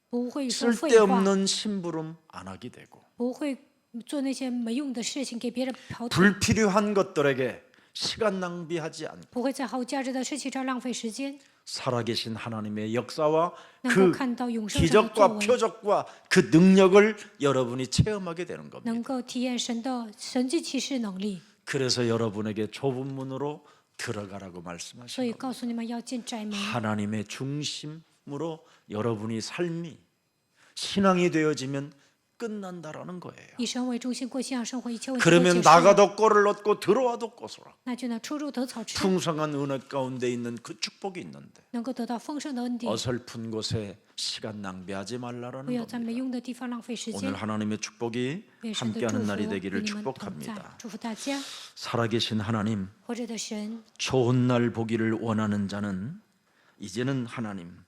不会说废话， 쓸데없는 심부름 안 하게 되고 不会做那些没用的事情给别人跑腿， 불필요한 것들에게 시간 낭비하지 않고 不会在毫无价值的事情上浪费时间， 살아계신 하나님의 역사와 能够 그 看到永生神的作 기적과 为， 표적과 그 능력을 여러분이 체험하게 되는 겁니다. 能够体验神的神迹奇事能力。 그래서 여러분에게 좁은 문으로 들어가라고 所 말씀하신 以 겁니다. 告诉你们要进窄门， 하나님의 중심으로 여러분이 삶이 신앙이 되어지면 끝난다라는 거예요. 以神为中心过信仰生活，一切问题都 그러면 结束了， 나가도 꼴을 얻고 들어와도 꼬소라. 那就能出入得草吃， 풍성한 은혜 가운데 있는 그 축복이 있는데 能够得到丰盛的恩典。 어설픈 곳에 시간 낭비하지 不 말라라는 要在 겁니다. 没用的地方浪费时间 오늘 。 하나님의 축복이 愿神的祝 함께하는 福 날이 与 되기를 你们同在， 축복합니다. 祝福大家。 살아계신 하나님, 活着的神， 좋은 날 보기를 원하는 자는 이제는 하나님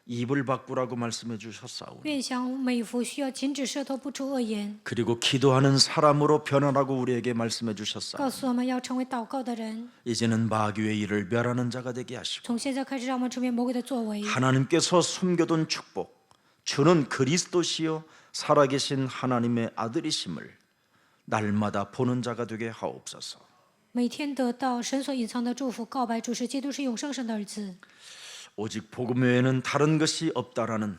입을 바꾸라고 말씀해 주셨사오니 愿享美福，需要禁止舌头不出恶言。 그리고 기도하는 사람으로 변화라고 우리에게 말씀해 告 주셨사오니 诉我们要成为祷告的人。 이제는 마귀의 일을 멸하는 자가 되게 하시고 从现在开始，让我们除灭魔鬼的作为。 하나님께서 숨겨둔 축복 주는 그리스도시요 살아계신 하나님의 아들이심을 날마다 보는 자가 되게 하옵소서. 每天得到神所隐藏的祝福，告白主是基督是永生神的儿子。 오직 복음 외에는 다른 것이 없다라는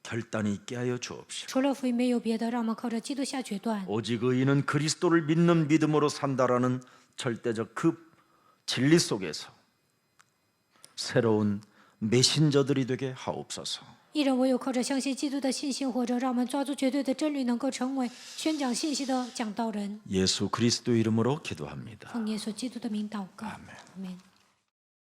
결단이 있게 하여 주옵시오. 除了福音没有别的，让我们靠着基督下决断。 오직 의인은 그리스도를 믿는 믿음으로 산다라는 절대적 그 진리 속에서 새로운 메신저들이 되게 하옵소서. 一人唯有靠着相信基督的信心活着，让我们抓住绝对的真理，能够成为宣讲信息的讲道人。 예수 그리스도 이름으로 기도합니다. 奉耶稣基督的名祷告，阿门。